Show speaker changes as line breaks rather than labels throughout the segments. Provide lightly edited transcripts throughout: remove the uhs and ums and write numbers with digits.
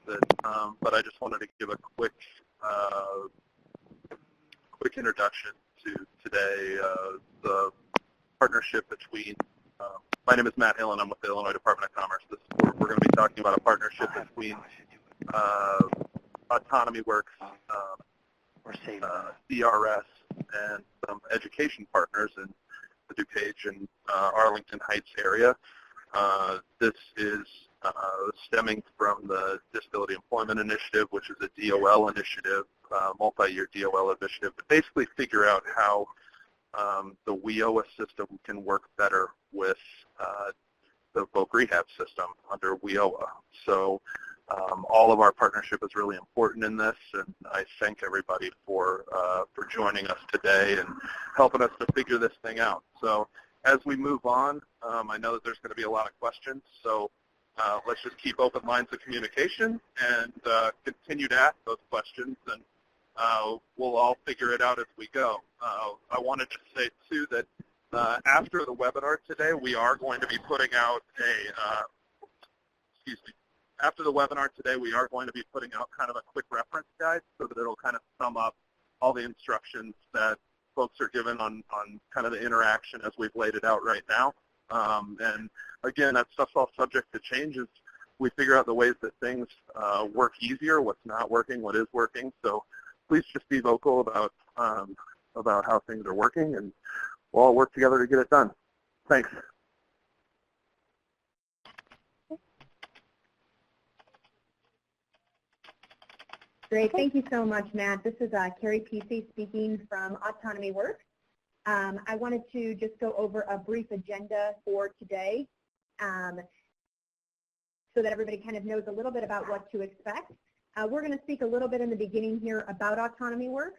it, but I just wanted to give a quick introduction to today. The partnership between, my name is Matt Hill, and I'm with the Illinois Department of Commerce. We're going to be talking about a partnership between AutonomyWorks, DRS, and some education partners in the DuPage and Arlington Heights area. This is stemming from the Disability Employment Initiative, which is a DOL initiative, multi-year DOL initiative, to basically figure out how the WIOA system can work better with the voc rehab system under WIOA. So all of our partnership is really important in this, and I thank everybody for joining us today and helping us to figure this thing out. So as we move on, I know that there's going to be a lot of questions, so let's just keep open lines of communication and continue to ask those questions, and we'll all figure it out as we go. I wanted to say, too, that after the webinar today, we are going to be putting out after the webinar today, we are going to be putting out kind of a quick reference guide so that it'll kind of sum up all the instructions that folks are given on kind of the interaction as we've laid it out right now. And again, that stuff's all subject to change as we figure out the ways that things work easier, what's not working, what is working. So please just be vocal about how things are working, and we'll all work together to get it done. Thanks.
Great. Thank you so much, Matt. This is Carrie Pesey speaking from AutonomyWorks. I wanted to just go over a brief agenda for today so that everybody kind of knows a little bit about what to expect. We're going to speak a little bit in the beginning here about AutonomyWorks,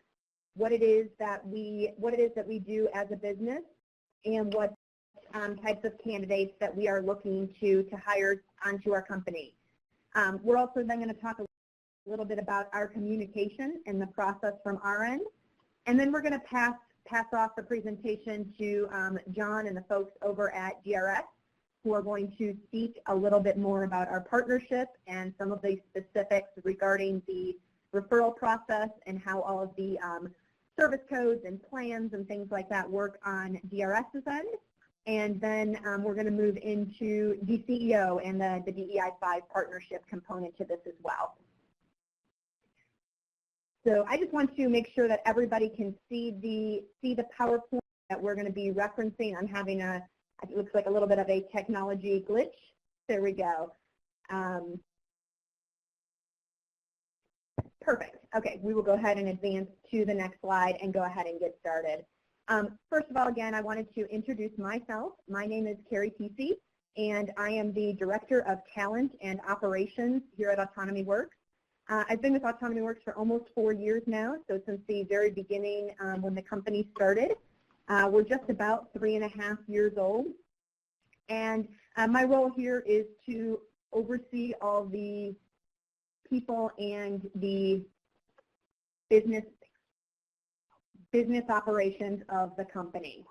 what it is that we do as a business, and what types of candidates that we are looking to hire onto our company. We're also then going to talk a little bit about our communication and the process from our end, and then we're going to pass off the presentation to John and the folks over at DRS, who are going to speak a little bit more about our partnership and some of the specifics regarding the referral process and how all of the service codes and plans and things like that work on DRS's end. And then we're going to move into DCEO and the DEI 5 partnership component to this as well. So I just want to make sure that everybody can see the PowerPoint that we're going to be referencing. I'm having it looks like a little bit of a technology glitch. There we go. Perfect. Okay, we will go ahead and advance to the next slide and go ahead and get started. First of all, again, I wanted to introduce myself. My name is Carrie Pesey, and I am the Director of Talent and Operations here at AutonomyWorks. I've been with AutonomyWorks for almost 4 years now, so since the very beginning when the company started. We're just about 3.5 years old, and my role here is to oversee all the people and the business operations of the company.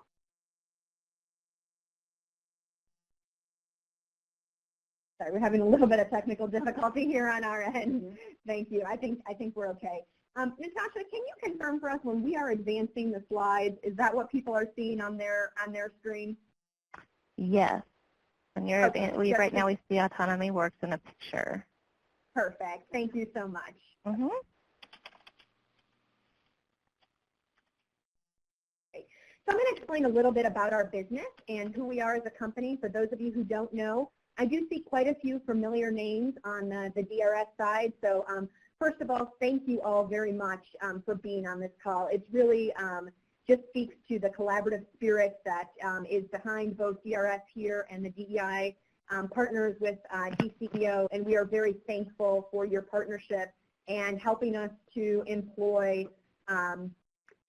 Sorry, we're having a little bit of technical difficulty here on our end. Thank you. I think we're okay. Natasha, can you confirm for us when we are advancing the slides, is that what people are seeing on their screen?
Yes. When you're right now we see AutonomyWorks in a picture.
Perfect. Thank you so much.
Mm-hmm.
So I'm going to explain a little bit about our business and who we are as a company. For those of you who don't know, I do see quite a few familiar names on the DRS side. So first of all, thank you all very much for being on this call. It's really just speaks to the collaborative spirit that is behind both DRS here and the DEI partners with DCEO, and we are very thankful for your partnership and helping us to employ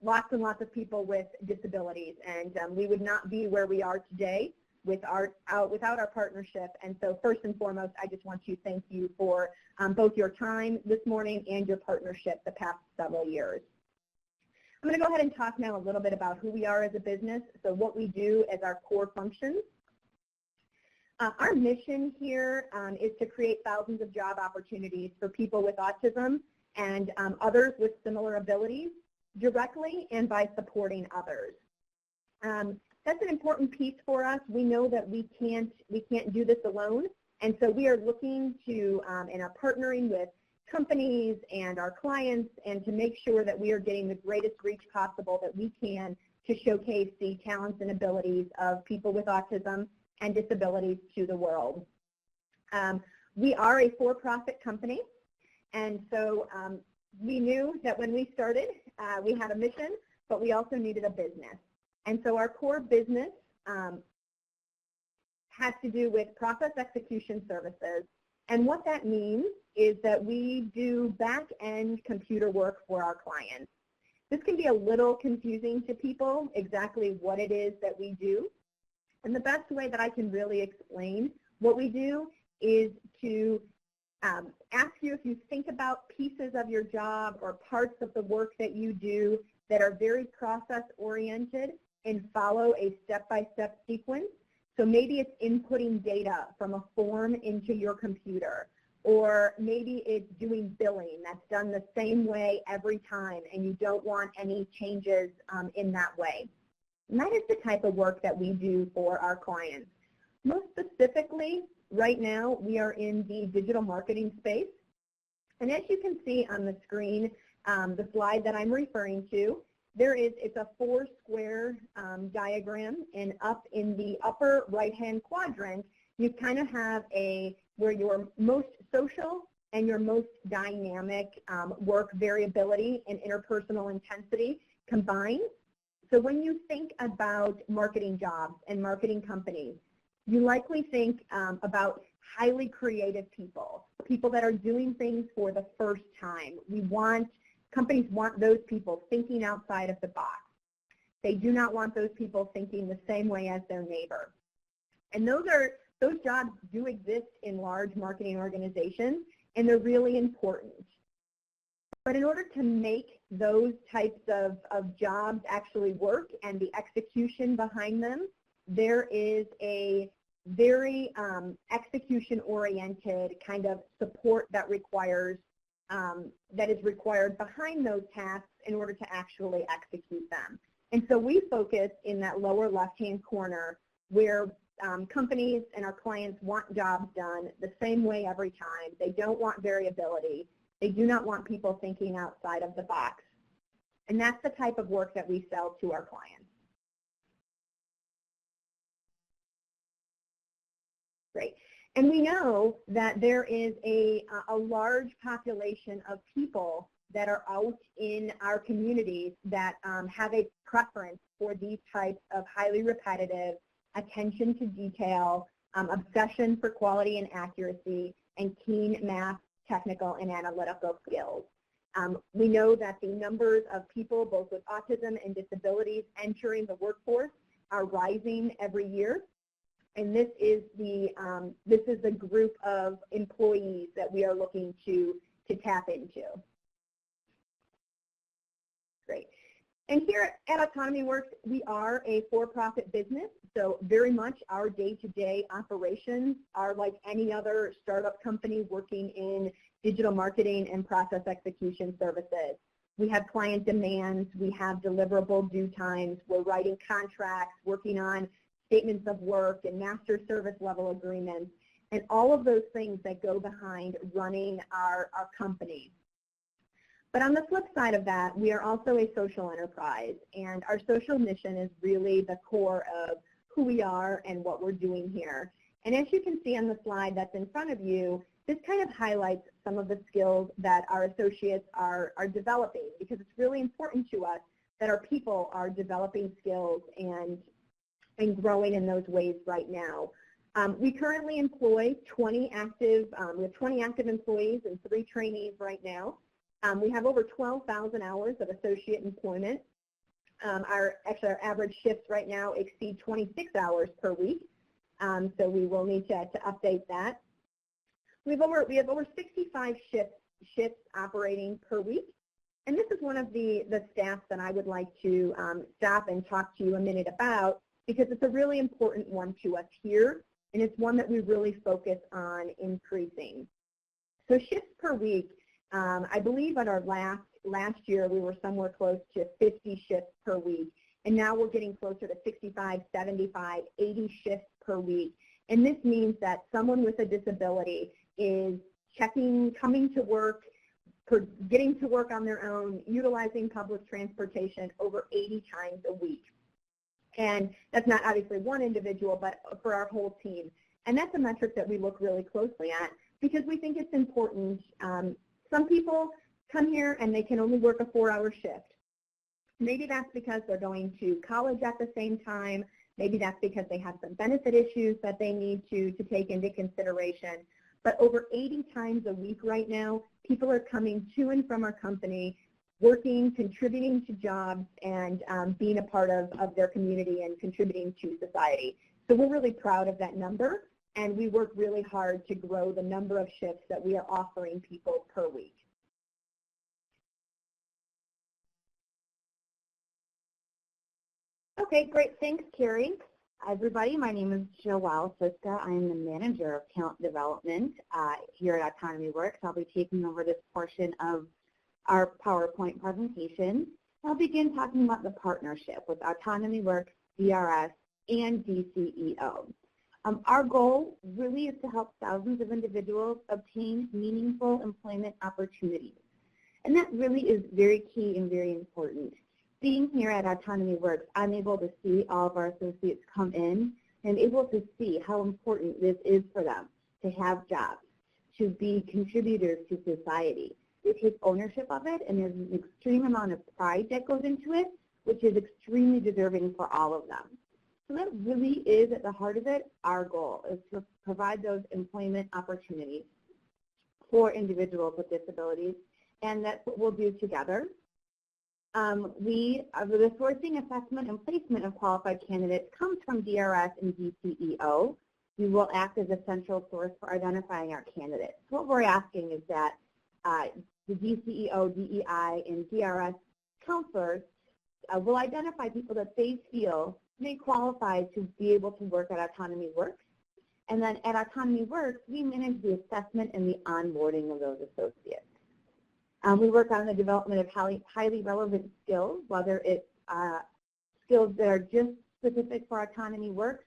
lots and lots of people with disabilities. And we would not be where we are today without our partnership. And so first and foremost, I just want to thank you for both your time this morning and your partnership the past several years. I'm going to go ahead and talk now a little bit about who we are as a business, so what we do as our core functions. Our mission here is to create thousands of job opportunities for people with autism and others with similar abilities directly and by supporting others. That's an important piece for us. We know that we can't do this alone, and so we are looking to and are partnering with companies and our clients and to make sure that we are getting the greatest reach possible that we can to showcase the talents and abilities of people with autism and disabilities to the world. We are a for-profit company, and so we knew that when we started, we had a mission, but we also needed a business. And so our core business has to do with process execution services. And what that means is that we do back-end computer work for our clients. This can be a little confusing to people, exactly what it is that we do. And the best way that I can really explain what we do is to ask you if you think about pieces of your job or parts of the work that you do that are very process-oriented and follow a step-by-step sequence. So maybe it's inputting data from a form into your computer, or maybe it's doing billing that's done the same way every time and you don't want any changes in that way. And that is the type of work that we do for our clients. Most specifically, right now, we are in the digital marketing space. And as you can see on the screen, the slide that I'm referring to, it's a 4-square diagram, and up in the upper right-hand quadrant, you kind of have where your most social and your most dynamic work variability and interpersonal intensity combine. So when you think about marketing jobs and marketing companies, you likely think about highly creative people, people that are doing things for the first time. Companies want those people thinking outside of the box. They do not want those people thinking the same way as their neighbor. And those jobs do exist in large marketing organizations, and they're really important. But in order to make those types of jobs actually work and the execution behind them, there is a very execution-oriented kind of support that is required behind those tasks in order to actually execute them. And so we focus in that lower left-hand corner where companies and our clients want jobs done the same way every time. They don't want variability. They do not want people thinking outside of the box. And that's the type of work that we sell to our clients. Great. And we know that there is a large population of people that are out in our communities that have a preference for these types of highly repetitive, attention to detail, obsession for quality and accuracy, and keen math, technical, and analytical skills. We know that the numbers of people, both with autism and disabilities, entering the workforce are rising every year. And this is the group of employees that we are looking to tap into. Great. And here at AutonomyWorks, we are a for-profit business, so very much our day-to-day operations are like any other startup company working in digital marketing and process execution services. We have client demands, we have deliverable due times, we're writing contracts, working on statements of work and master service level agreements, and all of those things that go behind running our company. But on the flip side of that, we are also a social enterprise, and our social mission is really the core of who we are and what we're doing here. And as you can see on the slide that's in front of you, this kind of highlights some of the skills that our associates are developing, because it's really important to us that our people are developing skills and growing in those ways right now. We currently employ 20 active employees and 3 trainees right now. We have over 12,000 hours of associate employment. Our average shifts right now exceed 26 hours per week, so we will need to update that. We have over 65 shifts operating per week, and this is one of the stats that I would like to stop and talk to you a minute about, because it's a really important one to us here. and it's one that we really focus on increasing. So shifts per week, I believe at our last year we were somewhere close to 50 shifts per week, and now we're getting closer to 65, 75, 80 shifts per week. And this means that someone with a disability is coming to work, getting to work on their own, utilizing public transportation over 80 times a week. And that's not obviously one individual, but for our whole team. And that's a metric that we look really closely at because we think it's important. Some people come here and they can only work a 4-hour shift. Maybe that's because they're going to college at the same time. Maybe that's because they have some benefit issues that they need to take into consideration. But over 80 times a week right now, people are coming to and from our company, working, contributing to jobs, and being a part of their community and contributing to society. So we're really proud of that number, and we work really hard to grow the number of shifts that we are offering people per week. Okay, great. Thanks, Carrie. Everybody, my name is Joelle Siska. I'm the Manager of Talent Development here at AutonomyWorks. I'll be taking over this portion of our PowerPoint presentation. I'll begin talking about the partnership with AutonomyWorks, DRS, and DCEO. Our goal really is to help thousands of individuals obtain meaningful employment opportunities. And that really is very key and very important. Being here at AutonomyWorks, I'm able to see all of our associates come in and able to see how important this is for them to have jobs, to be contributors to society. They take ownership of it, and there's an extreme amount of pride that goes into it, which is extremely deserving for all of them. So that really is at the heart of it. Our goal is to provide those employment opportunities for individuals with disabilities, and that's what we'll do together. The sourcing, assessment, and placement of qualified candidates comes from DRS and DCEO. We will act as a central source for identifying our candidates. What we're asking is that the DCEO, DEI, and DRS counselors will identify people that they feel may qualify to be able to work at AutonomyWorks. And then at AutonomyWorks, we manage the assessment and the onboarding of those associates. We work on the development of highly relevant skills, whether it's skills that are just specific for AutonomyWorks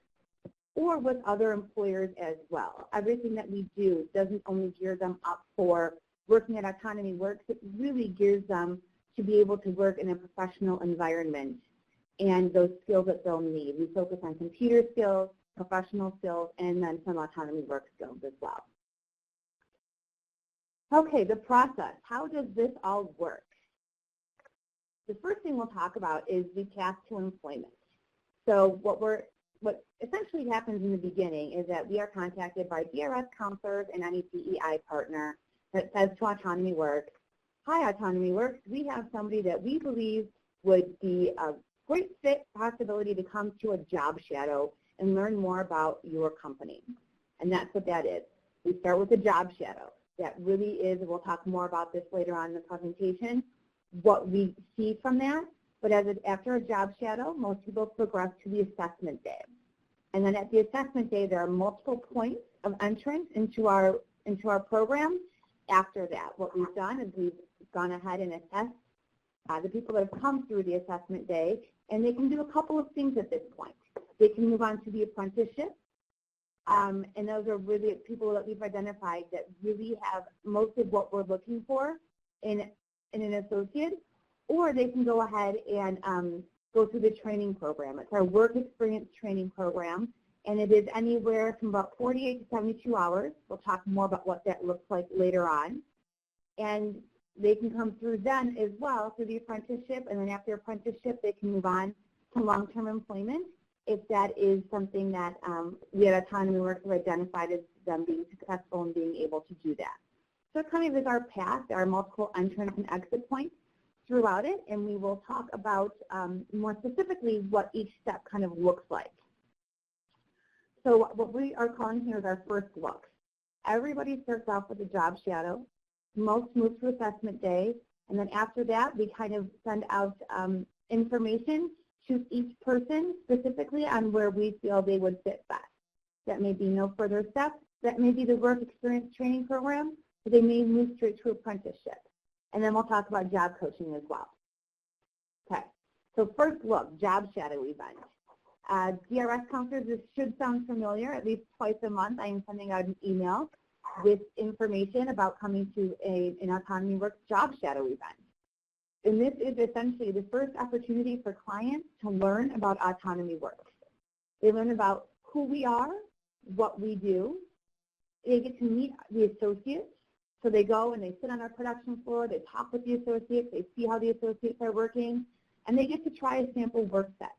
or with other employers as well. Everything that we do doesn't only gear them up for working at AutonomyWorks, it really gears them to be able to work in a professional environment and those skills that they'll need. We focus on computer skills, professional skills, and then some AutonomyWorks skills as well. Okay, the process. How does this all work? The first thing we'll talk about is the path to employment. So what essentially happens in the beginning is that we are contacted by DRS counselors and any DEI partner that says to AutonomyWorks, hi AutonomyWorks, we have somebody that we believe would be a great fit possibility to come to a job shadow and learn more about your company. And that's what that is. We start with a job shadow. That really is, we'll talk more about this later on in the presentation, what we see from that. But after a job shadow, most people progress to the assessment day. And then at the assessment day, there are multiple points of entrance into our program. After that, what we've done is we've gone ahead and assessed the people that have come through the assessment day, and they can do a couple of things at this point. They can move on to the apprenticeship. And those are really people that we've identified that really have most of what we're looking for in an associate, or they can go ahead and go through the training program. It's our work experience training program, and it is anywhere from about 48 to 72 hours. We'll talk more about what that looks like later on. And they can come through then as well through the apprenticeship, and then after apprenticeship, they can move on to long-term employment if that is something that we at AutonomyWorks have identified as them being successful in being able to do that. So kind of is our path. There are multiple entrance and exit points throughout it, and we will talk about more specifically what each step kind of looks like. So what we are calling here is our first look. Everybody starts off with a job shadow. Most move to assessment day, and then after that, we kind of send out information to each person specifically on where we feel they would fit best. That may be no further steps. That may be the work experience training program, or they may move straight to apprenticeship. And then we'll talk about job coaching as well. Okay, so first look, job shadow event. DRS counselors, this should sound familiar. At least twice a month I am sending out an email with information about coming to an AutonomyWorks job shadow event. And this is essentially the first opportunity for clients to learn about AutonomyWorks. They learn about who we are, what we do. They get to meet the associates. So they go and they sit on our production floor, they talk with the associates, they see how the associates are working, and they get to try a sample work set.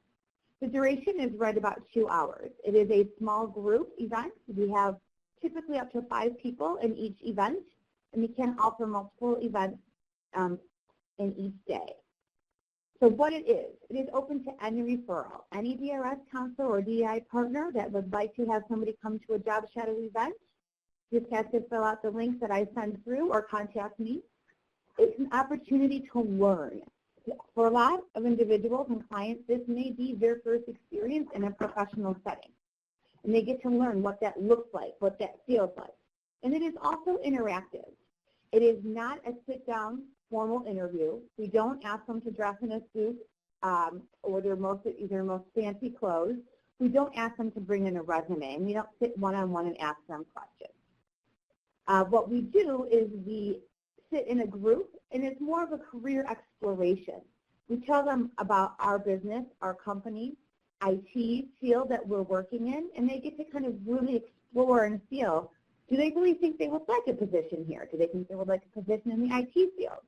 The duration is right about 2 hours. It is a small group event. We have typically up to 5 people in each event, and we can offer multiple events in each day. So what it is open to any referral. Any DRS counselor or DEI partner that would like to have somebody come to a job shadow event just has to fill out the link that I send through or contact me. It's an opportunity to learn. For a lot of individuals and clients, this may be their first experience in a professional setting. And they get to learn what that looks like, what that feels like. And it is also interactive. It is not a sit-down formal interview. We don't ask them to dress in a suit or their most fancy clothes. We don't ask them to bring in a resume. And we don't sit one-on-one and ask them questions. What we do is we sit in a group, and it's more of a career exploration. We tell them about our business, our company, IT field that we're working in, and they get to kind of really explore and feel, do they really think they would like a position here? Do they think they would like a position in the IT field?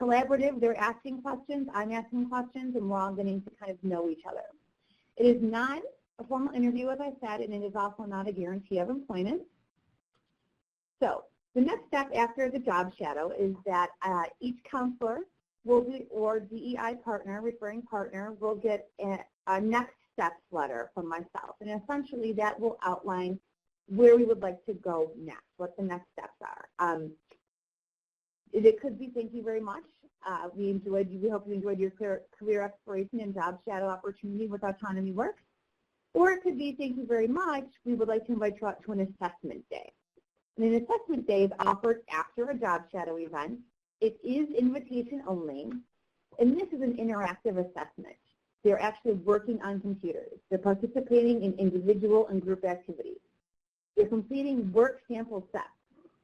Collaborative, they're asking questions, I'm asking questions, and we're all getting to kind of know each other. It is not a formal interview, as I said, and it is also not a guarantee of employment. So the next step after the job shadow is that each counselor will be, or DEI partner, referring partner, will get a next steps letter from myself. And essentially that will outline where we would like to go next, what the next steps are. It could be thank you very much. We hope you enjoyed your career exploration and job shadow opportunity with AutonomyWorks. Or it could be thank you very much. We would like to invite you out to an assessment day. And an assessment day is offered after a job shadow event. It is invitation only, and this is an interactive assessment. They're actually working on computers. They're participating in individual and group activities. They're completing work sample sets.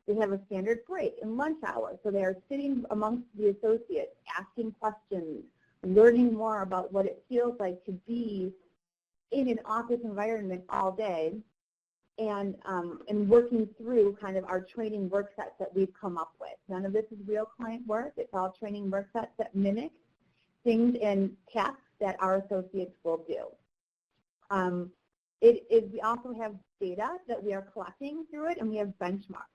They have a standard break and lunch hour, so they are sitting amongst the associates, asking questions, learning more about what it feels like to be in an office environment all day, and working through kind of our training work sets that we've come up with. None of this is real client work. It's all training work sets that mimic things and tasks that our associates will do. We also have data that we are collecting through it, and we have benchmarks.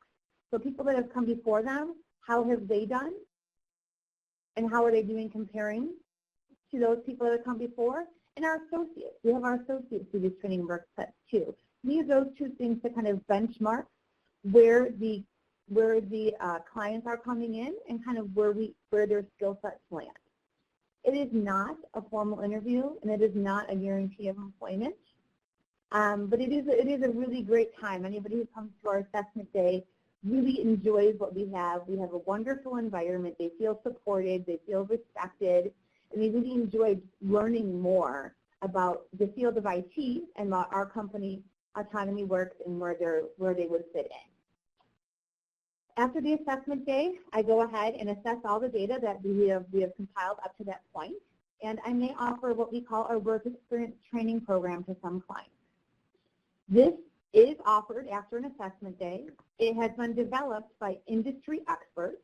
So people that have come before them, how have they done? And how are they doing comparing to those people that have come before? And our associates. We have our associates do these training work sets too. We use those two things to kind of benchmark where the clients are coming in and kind of where their skill sets land. It is not a formal interview, and it is not a guarantee of employment, but it is a really great time. Anybody who comes to our assessment day really enjoys what we have. We have a wonderful environment. They feel supported. They feel respected, and they really enjoy learning more about the field of IT and about our company, AutonomyWorks, and where they would fit in. After the assessment day, I go ahead and assess all the data that we have compiled up to that point, and I may offer what we call our work experience training program to some clients. This is offered after an assessment day. It has been developed by industry experts.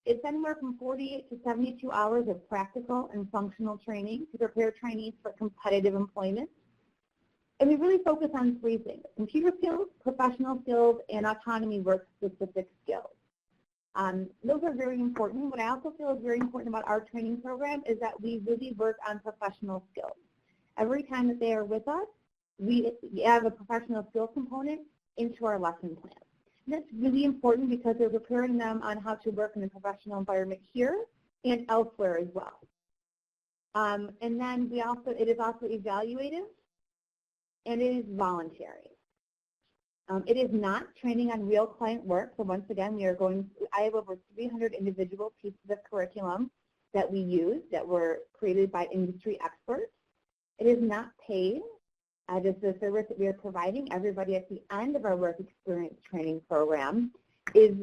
It's anywhere from 48 to 72 hours of practical and functional training to prepare trainees for competitive employment. And we really focus on 3 things: computer skills, professional skills, and AutonomyWorks specific skills. Those are very important. What I also feel is very important about our training program is that we really work on professional skills. Every time that they are with us, we have a professional skills component into our lesson plan. And that's really important because we're preparing them on how to work in a professional environment here and elsewhere as well. And then it is also evaluative, and it is voluntary. It is not training on real client work. So once again, I have over 300 individual pieces of curriculum that we use that were created by industry experts. It is not paid. This is a service that we are providing. Everybody at the end of our work experience training program is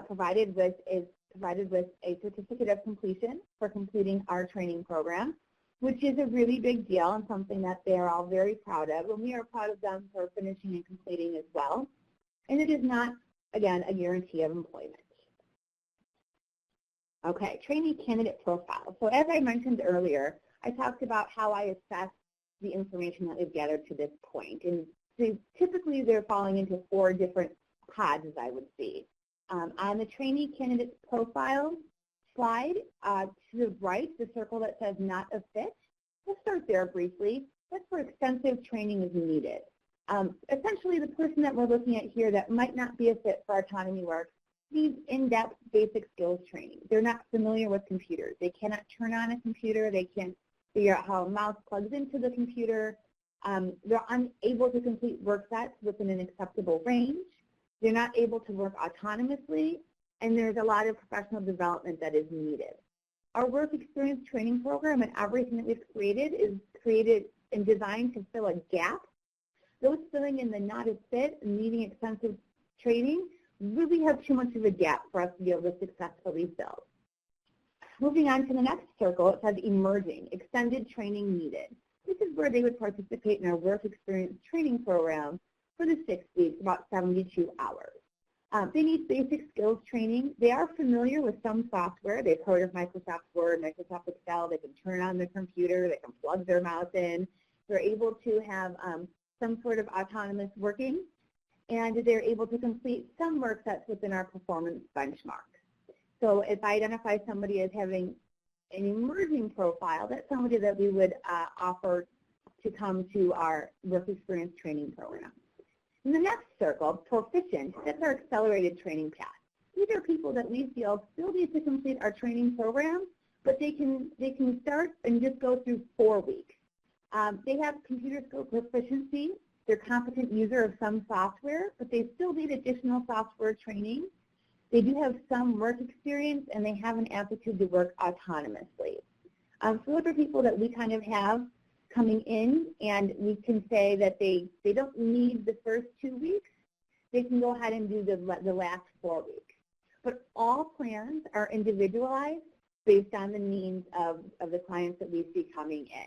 provided with a certificate of completion for completing our training program, which is a really big deal and something that they are all very proud of, and we are proud of them for finishing and completing as well. And it is not, again, a guarantee of employment. Okay, trainee candidate profile. So as I mentioned earlier, I talked about how I assess the information that we've gathered to this point. And so typically they're falling into 4 different pods, as I would see. On the trainee candidate profile slide, to the right, the circle that says not a fit, we'll start there briefly. That's where extensive training is needed. Essentially, the person that we're looking at here that might not be a fit for AutonomyWorks needs in-depth basic skills training. They're not familiar with computers. They cannot turn on a computer. They can't figure out how a mouse plugs into the computer. They're unable to complete work sets within an acceptable range. They're not able to work autonomously, and there's a lot of professional development that is needed. Our work experience training program and everything that we've created is created and designed to fill a gap. Those filling in the not a fit and needing extensive training really have too much of a gap for us to be able to successfully fill. Moving on to the next circle, it says emerging, extended training needed. This is where they would participate in our work experience training program for the 6 weeks, about 72 hours. They need basic skills training. They are familiar with some software. They've heard of Microsoft Word, Microsoft Excel. They can turn on their computer. They can plug their mouse in. They're able to have some sort of autonomous working, and they're able to complete some work sets within our performance benchmark. So if I identify somebody as having an emerging profile, that's somebody that we would offer to come to our work experience training program. In the next circle, proficient, that's our accelerated training path. These are people that we feel still need to complete our training program, but they can start and just go through 4 weeks. They have computer skill proficiency. They're competent user of some software, but they still need additional software training. They do have some work experience, and they have an aptitude to work autonomously. So those are people that we kind of have coming in, and we can say that they don't need the first 2 weeks. They can go ahead and do the last 4 weeks. But all plans are individualized based on the needs of the clients that we see coming in.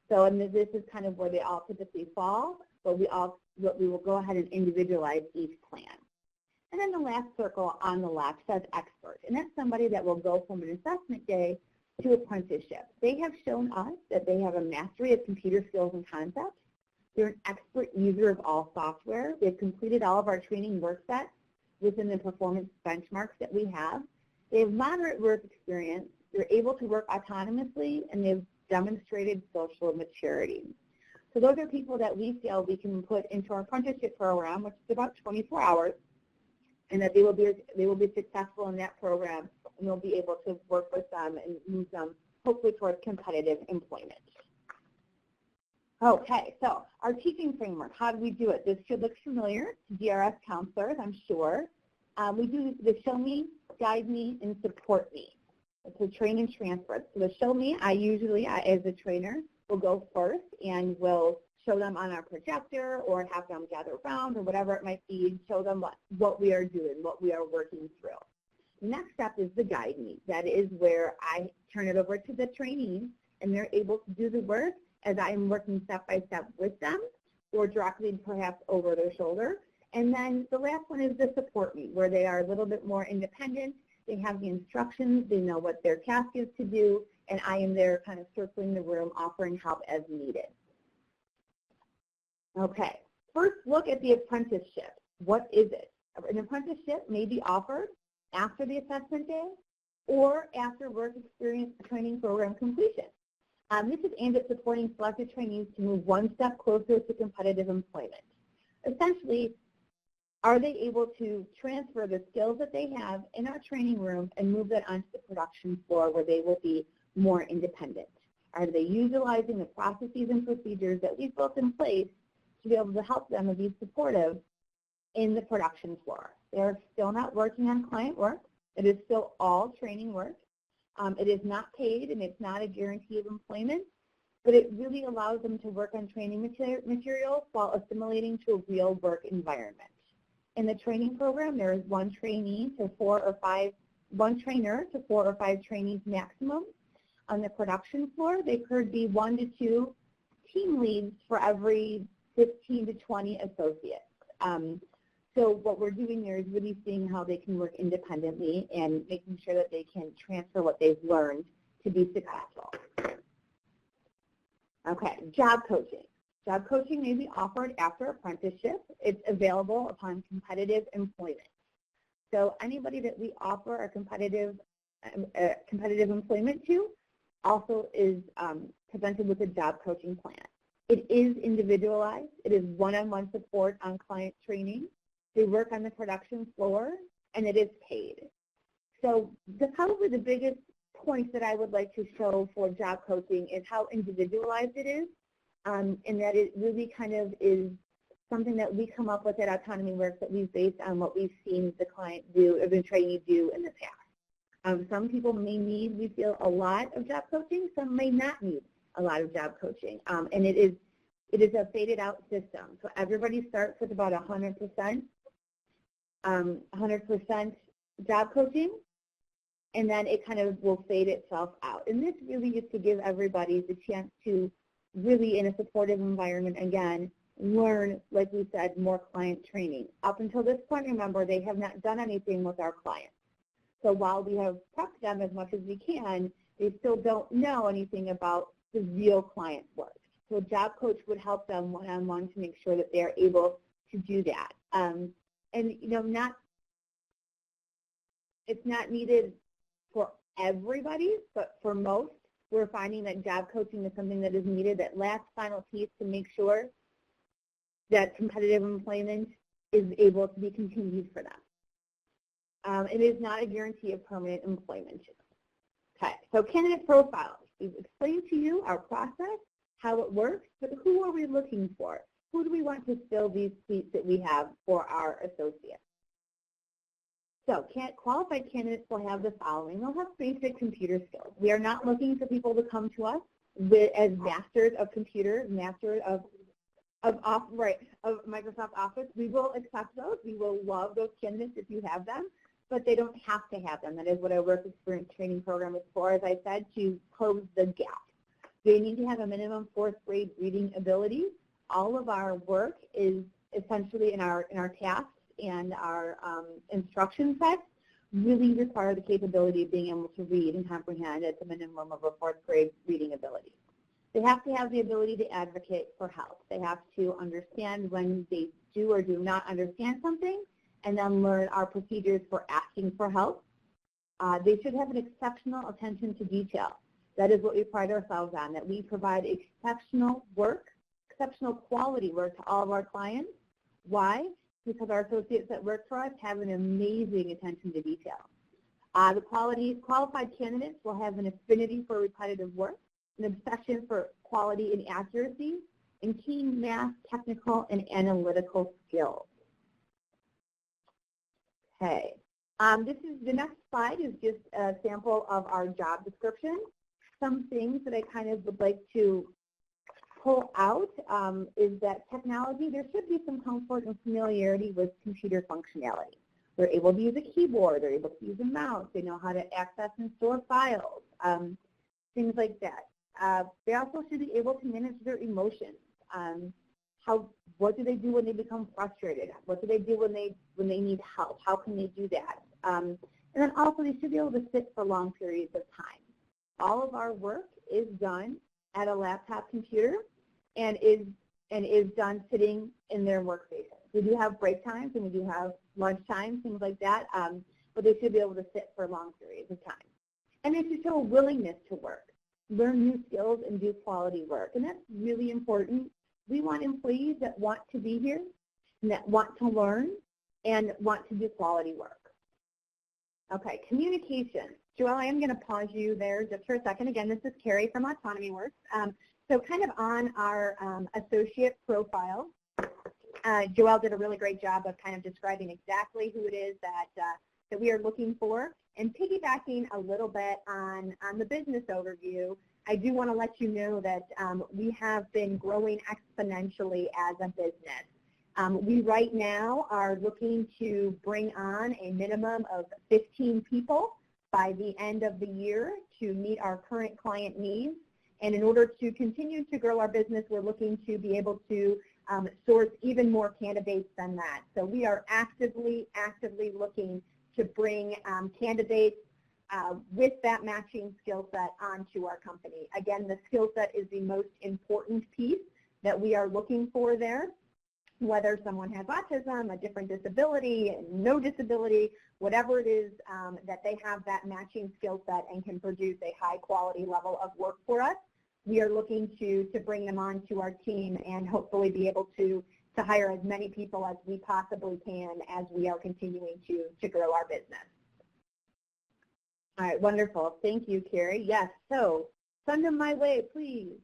So and this is kind of where they all typically fall, but we will go ahead and individualize each plan. And then the last circle on the left says expert, and that's somebody that will go from an assessment day to apprenticeship. They have shown us that they have a mastery of computer skills and concepts. They're an expert user of all software. They've completed all of our training work sets within the performance benchmarks that we have. They have moderate work experience. They're able to work autonomously, and they've demonstrated social maturity. So those are people that we feel we can put into our apprenticeship program, which is about 24 hours, and that they will be successful in that program, and we'll be able to work with them and move them hopefully towards competitive employment. Okay, so our teaching framework, how do we do it? This should look familiar to DRS counselors, I'm sure. We do the show me, guide me, and support me. It's a train and transfer. So the show me, I usually, as a trainer, will go first and will show them on our projector or have them gather around or whatever it might be, and show them what we are doing, what we are working through. The next step is the guide me. That is where I turn it over to the trainees, and they're able to do the work as I am working step by step with them or directly perhaps over their shoulder. And then the last one is the support me, where they are a little bit more independent. They have the instructions, they know what their task is to do, and I am there kind of circling the room, offering help as needed. Okay, first look at the apprenticeship. What is it? An apprenticeship may be offered after the assessment day or after work experience training program completion. This is aimed at supporting selected trainees to move one step closer to competitive employment. Essentially, are they able to transfer the skills that they have in our training room and move that onto the production floor where they will be more independent? Are they utilizing the processes and procedures that we've built in place to be able to help them and be supportive in the production floor. They're still not working on client work. It is still all training work. It is not paid, and it's not a guarantee of employment, but it really allows them to work on training materials while assimilating to a real work environment. In the training program, there is one trainer to 4 or 5 trainees maximum. On the production floor, there could be 1 to 2 team leads for every 15 to 20 associates. So what we're doing there is really seeing how they can work independently and making sure that they can transfer what they've learned to be successful. Okay, job coaching. Job coaching may be offered after apprenticeship. It's available upon competitive employment. So anybody that we offer a competitive employment to also is presented with a job coaching plan. It is individualized. It is one-on-one support on client training. They work on the production floor, and it is paid. So probably the biggest point that I would like to show for job coaching is how individualized it is, and that it really kind of is something that we come up with at AutonomyWorks that we've based on what we've seen the client do or the trainee do in the past. Some people may need, we feel, a lot of job coaching. Some may not need a lot of job coaching, and it is a faded out system. So everybody starts with about 100% job coaching, and then it kind of will fade itself out. And this really is to give everybody the chance to really, in a supportive environment, again, learn, like we said, more client training. Up until this point, remember, they have not done anything with our clients. So while we have prepped them as much as we can, they still don't know anything about the real client work. So a job coach would help them one-on-one to make sure that they're able to do that. And it's not needed for everybody, but for most, we're finding that job coaching is something that is needed, that last final piece to make sure that competitive employment is able to be continued for them. It is not a guarantee of permanent employment. Okay, so candidate profiles. We've explained to you our process, how it works, but who are we looking for? Who do we want to fill these seats that we have for our associates? So qualified candidates will have the following. They'll have basic computer skills. We are not looking for people to come to us as masters of computers, masters of Microsoft Office. We will accept those. We will love those candidates if you have them, but they don't have to have them. That is what our work experience training program is for, as I said, to close the gap. They need to have a minimum 4th grade reading ability. All of our work is essentially in our tasks and our instruction sets really require the capability of being able to read and comprehend at the minimum of a 4th grade reading ability. They have to have the ability to advocate for help. They have to understand when they do or do not understand something, and then learn our procedures for asking for help. They should have an exceptional attention to detail. That is what we pride ourselves on, that we provide exceptional work, exceptional quality work to all of our clients. Why? Because our associates that work for us have an amazing attention to detail. The qualified candidates will have an affinity for repetitive work, an obsession for quality and accuracy, and keen math, technical, and analytical skills. Okay, the next slide is just a sample of our job description. Some things that I kind of would like to pull out is that technology, there should be some comfort and familiarity with computer functionality. They're able to use a keyboard, they're able to use a mouse, they know how to access and store files, things like that. They also should be able to manage their emotions. What do they do when they become frustrated? What do they do when they need help? How can they do that? And then also they should be able to sit for long periods of time. All of our work is done at a laptop computer and is done sitting in their workstation. We do have break times and we do have lunch times, things like that, but they should be able to sit for long periods of time. And they should show a willingness to work, learn new skills, and do quality work. And that's really important. We want employees that want to be here and that want to learn and want to do quality work. Okay, communication. Joelle, I am going to pause you there just for a second. Again, this is Carrie from AutonomyWorks. So kind of on our associate profile, Joelle did a really great job of kind of describing exactly who it is that we are looking for. And piggybacking a little bit on the business overview, I do want to let you know that we have been growing exponentially as a business. We right now are looking to bring on a minimum of 15 people by the end of the year to meet our current client needs. And in order to continue to grow our business, we're looking to be able to source even more candidates than that. So we are actively looking to bring candidates with that matching skill set onto our company. Again, the skill set is the most important piece that we are looking for there. Whether someone has autism, a different disability, no disability, whatever it is, that they have that matching skill set and can produce a high quality level of work for us, we are looking to bring them onto our team and hopefully be able to hire as many people as we possibly can as we are continuing to grow our business. All right, wonderful. Thank you, Carrie. Yes, so send them my way, please.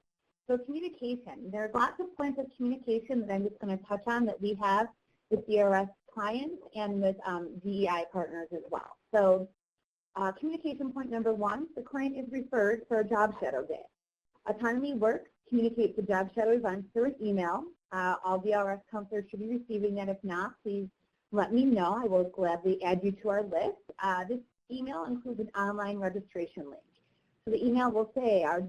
So communication. There are lots of points of communication that I'm just going to touch on that we have with DRS clients and with DEI partners as well. So communication point number one, the client is referred for a job shadow day. AutonomyWorks communicates the job shadow events through an email. All DRS counselors should be receiving that. If not, please let me know. I will gladly add you to our list. This email includes an online registration link. So the email will say, our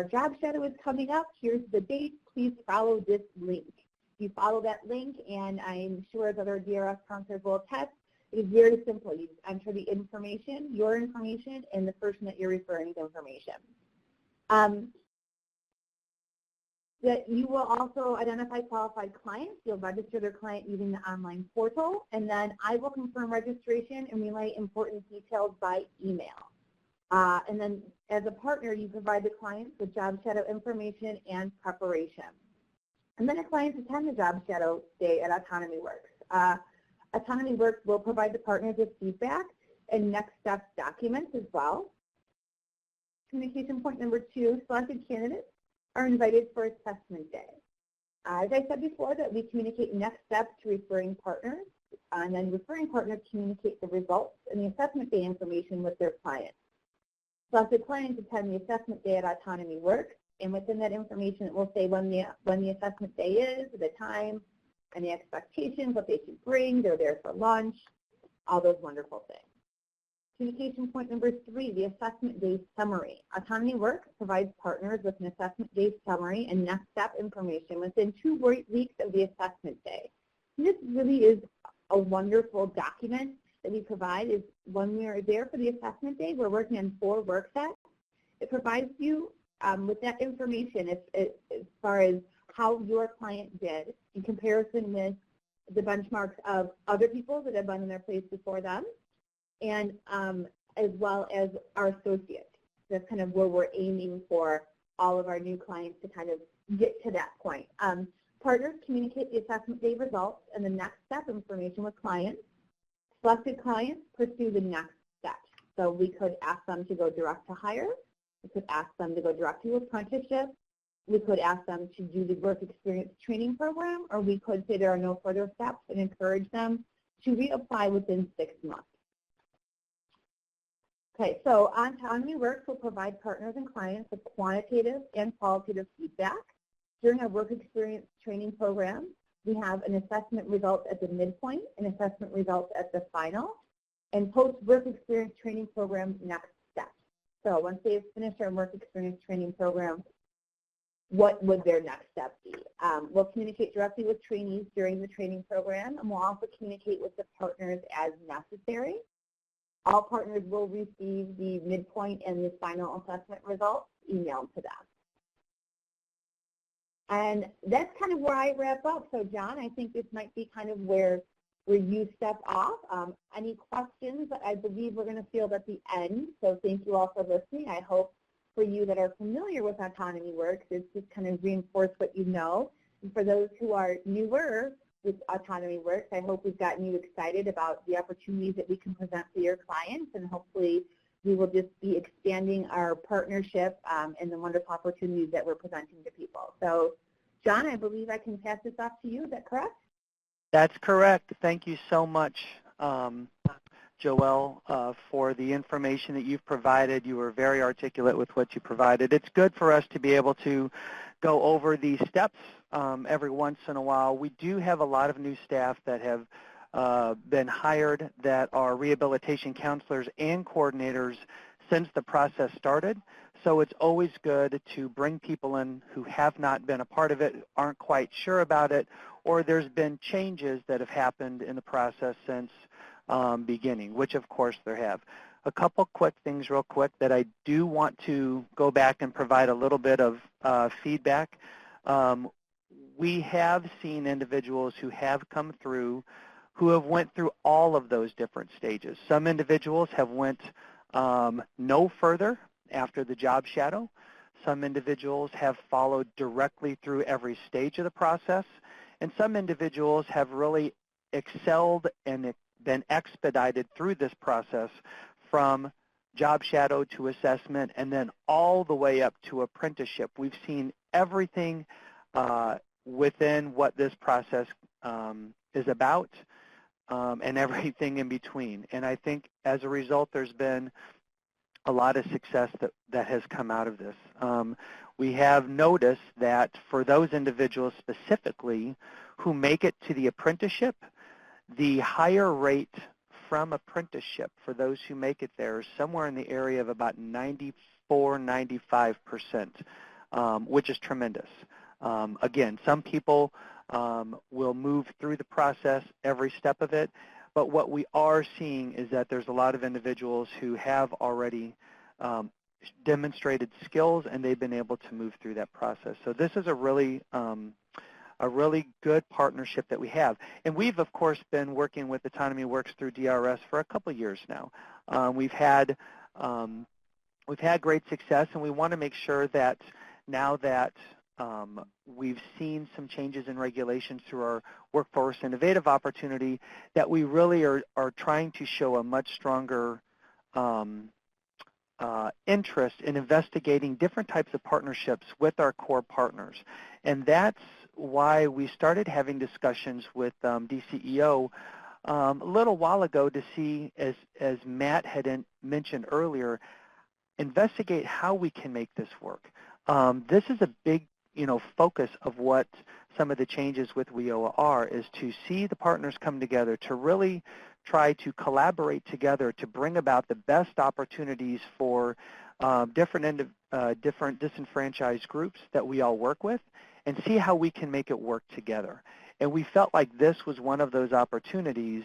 job shadow is coming up. Here's the date. Please follow this link. You follow that link, and I'm sure as other DRS counselors will attest, it is very simple. You enter the information, your information, and the person that you're referring the information. That you will also identify qualified clients. You'll register their client using the online portal, and then I will confirm registration and relay important details by email. And then as a partner, you provide the clients with job shadow information and preparation. And then the clients attend the job shadow day at AutonomyWorks. AutonomyWorks will provide the partners with feedback and next steps documents as well. Communication point number two, selected candidates are invited for assessment day. As I said before, that we communicate next steps to referring partners, and then referring partners communicate the results and the assessment day information with their clients. Selected clients attend the assessment day at AutonomyWorks, and within that information it will say when the assessment day is, the time, and the expectations, what they should bring, they're there for lunch, all those wonderful things. Communication point number three, the assessment day summary. AutonomyWorks provides partners with an assessment day summary and next step information within 2 weeks of the assessment day. And this really is a wonderful document that we provide. Is when we are there for the assessment day, we're working on 4 work sets. It provides you with that information as far as how your client did in comparison with the benchmarks of other people that have been in their place before them, and as well as our associates. That's kind of where we're aiming for all of our new clients to kind of get to that point. Partners communicate the assessment day results and the next step information with clients. Selected clients pursue the next steps. So we could ask them to go direct to hire. We could ask them to go direct to apprenticeship. We could ask them to do the work experience training program, or we could say there are no further steps and encourage them to reapply within 6 months. Okay, so AutonomyWorks will provide partners and clients with quantitative and qualitative feedback. During our work experience training program, we have an assessment results at the midpoint and assessment results at the final, and post-work experience training program next steps. So once they've finished our work experience training program, what would their next step be? We'll communicate directly with trainees during the training program, and we'll also communicate with the partners as necessary. All partners will receive the midpoint and the final assessment results emailed to them. And that's kind of where I wrap up. So John, I think this might be kind of where you step off. Any questions? I believe we're going to field at the end. So thank you all for listening. I hope for you that are familiar with AutonomyWorks, it's just kind of reinforce what you know. And for those who are newer with AutonomyWorks, I hope we've gotten you excited about the opportunities that we can present to your clients, and hopefully we will just be expanding our partnership and the wonderful opportunities that we're presenting to people. So, John, I believe I can pass this off to you. Is that correct?
That's correct. Thank you so much, Joelle, for the information that you've provided. You were very articulate with what you provided. It's good for us to be able to go over these steps every once in a while. We do have a lot of new staff that have been hired that are rehabilitation counselors and coordinators since the process started. So it's always good to bring people in who have not been a part of it, aren't quite sure about it, or there's been changes that have happened in the process since beginning, which of course there have. A couple quick things real quick that I do want to go back and provide a little bit of feedback. We have seen individuals who have come through who have went through all of those different stages. Some individuals have went no further after the job shadow. Some individuals have followed directly through every stage of the process. And some individuals have really excelled and been expedited through this process from job shadow to assessment and then all the way up to apprenticeship. We've seen everything within what this process is about and everything in between. And I think as a result, there's been a lot of success that has come out of this. We have noticed that for those individuals specifically who make it to the apprenticeship, the higher rate from apprenticeship for those who make it there is somewhere in the area of about 94-95%, which is tremendous. Again, some people will move through the process every step of it, but what we are seeing is that there's a lot of individuals who have already demonstrated skills and they've been able to move through that process. So this is a really good partnership that we have. And we've, of course, been working with AutonomyWorks through DRS for a couple years now. We've had great success, and we want to make sure that now that we've seen some changes in regulations through our Workforce Innovative Opportunity, that we really are trying to show a much stronger interest in investigating different types of partnerships with our core partners. And that's why we started having discussions with DCEO a little while ago to see, as Matt had mentioned earlier, investigate how we can make this work. This is a big focus of what some of the changes with WIOA are, is to see the partners come together to really try to collaborate together to bring about the best opportunities for different disenfranchised groups that we all work with, and see how we can make it work together. And we felt like this was one of those opportunities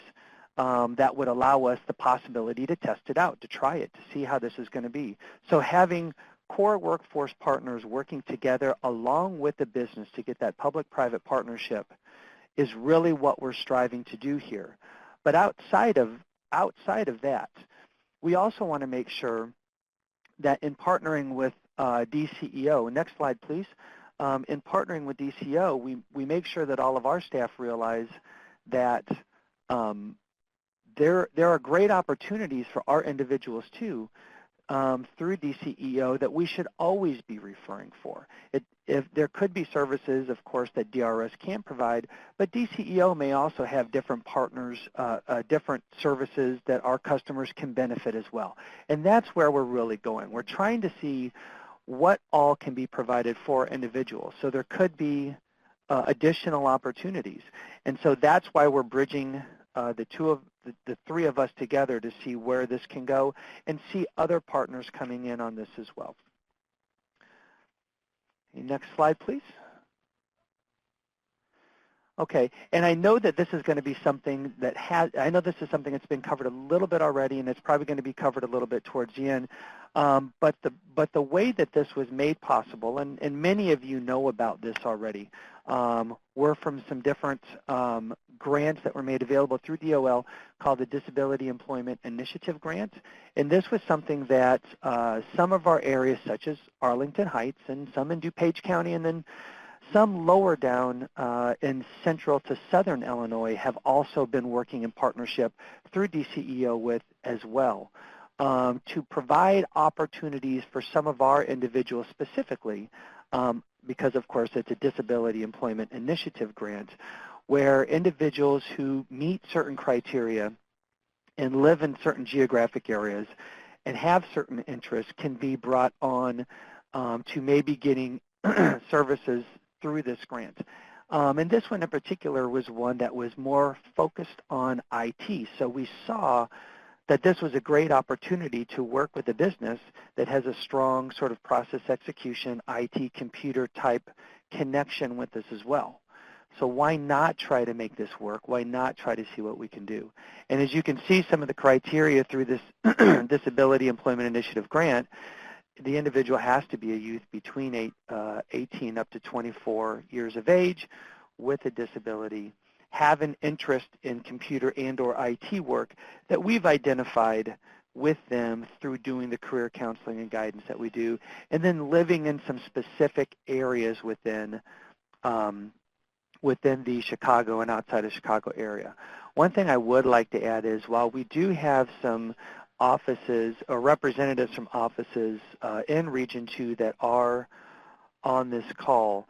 that would allow us the possibility to test it out, to try it, to see how this is going to be. So having core workforce partners working together along with the business to get that public-private partnership is really what we're striving to do here. But outside of that, we also want to make sure that in partnering with DCEO, next slide please, in partnering with DCEO, we make sure that all of our staff realize that there are great opportunities for our individuals too through DCEO that we should always be referring for. If there could be services, of course, that DRS can provide, but DCEO may also have different partners, different services that our customers can benefit as well. And that's where we're really going. We're trying to see what all can be provided for individuals. So there could be additional opportunities. And so that's why we're bridging the three of us together to see where this can go and see other partners coming in on this as well. Next slide, please. Okay, and I know that this is going to be something that that's been covered a little bit already, and it's probably going to be covered a little bit towards the end. But the way that this was made possible, and many of you know about this already, were from some different grants that were made available through DOL called the Disability Employment Initiative Grant. And this was something that some of our areas, such as Arlington Heights and some in DuPage County, and then some lower down in central to southern Illinois, have also been working in partnership through DCEO with as well to provide opportunities for some of our individuals specifically, because of course it's a Disability Employment Initiative Grant, where individuals who meet certain criteria and live in certain geographic areas and have certain interests can be brought on to maybe getting services through this grant. And this one in particular was one that was more focused on IT. So we saw that this was a great opportunity to work with a business that has a strong sort of process execution, IT computer type connection with this as well. So why not try to make this work? Why not try to see what we can do? And as you can see, some of the criteria through this Disability Employment Initiative grant, the individual has to be a youth between 18 up to 24 years of age with a disability, have an interest in computer and or IT work that we've identified with them through doing the career counseling and guidance that we do, and then living in some specific areas within the Chicago and outside of Chicago area. One thing I would like to add is while we do have some offices or representatives from offices in Region 2 that are on this call,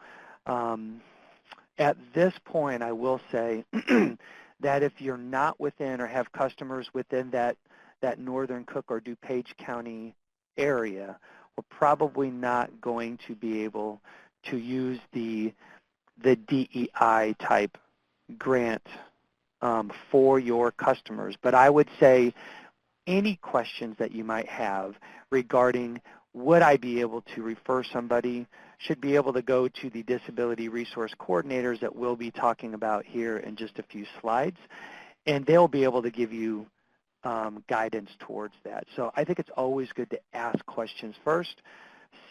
at this point I will say that if you're not within or have customers within that northern Cook or DuPage County area, we're probably not going to be able to use the DEI type grant for your customers. But I would say any questions that you might have regarding would I be able to refer somebody should be able to go to the disability resource coordinators that we'll be talking about here in just a few slides, and they'll be able to give you guidance towards that. So I think it's always good to ask questions first,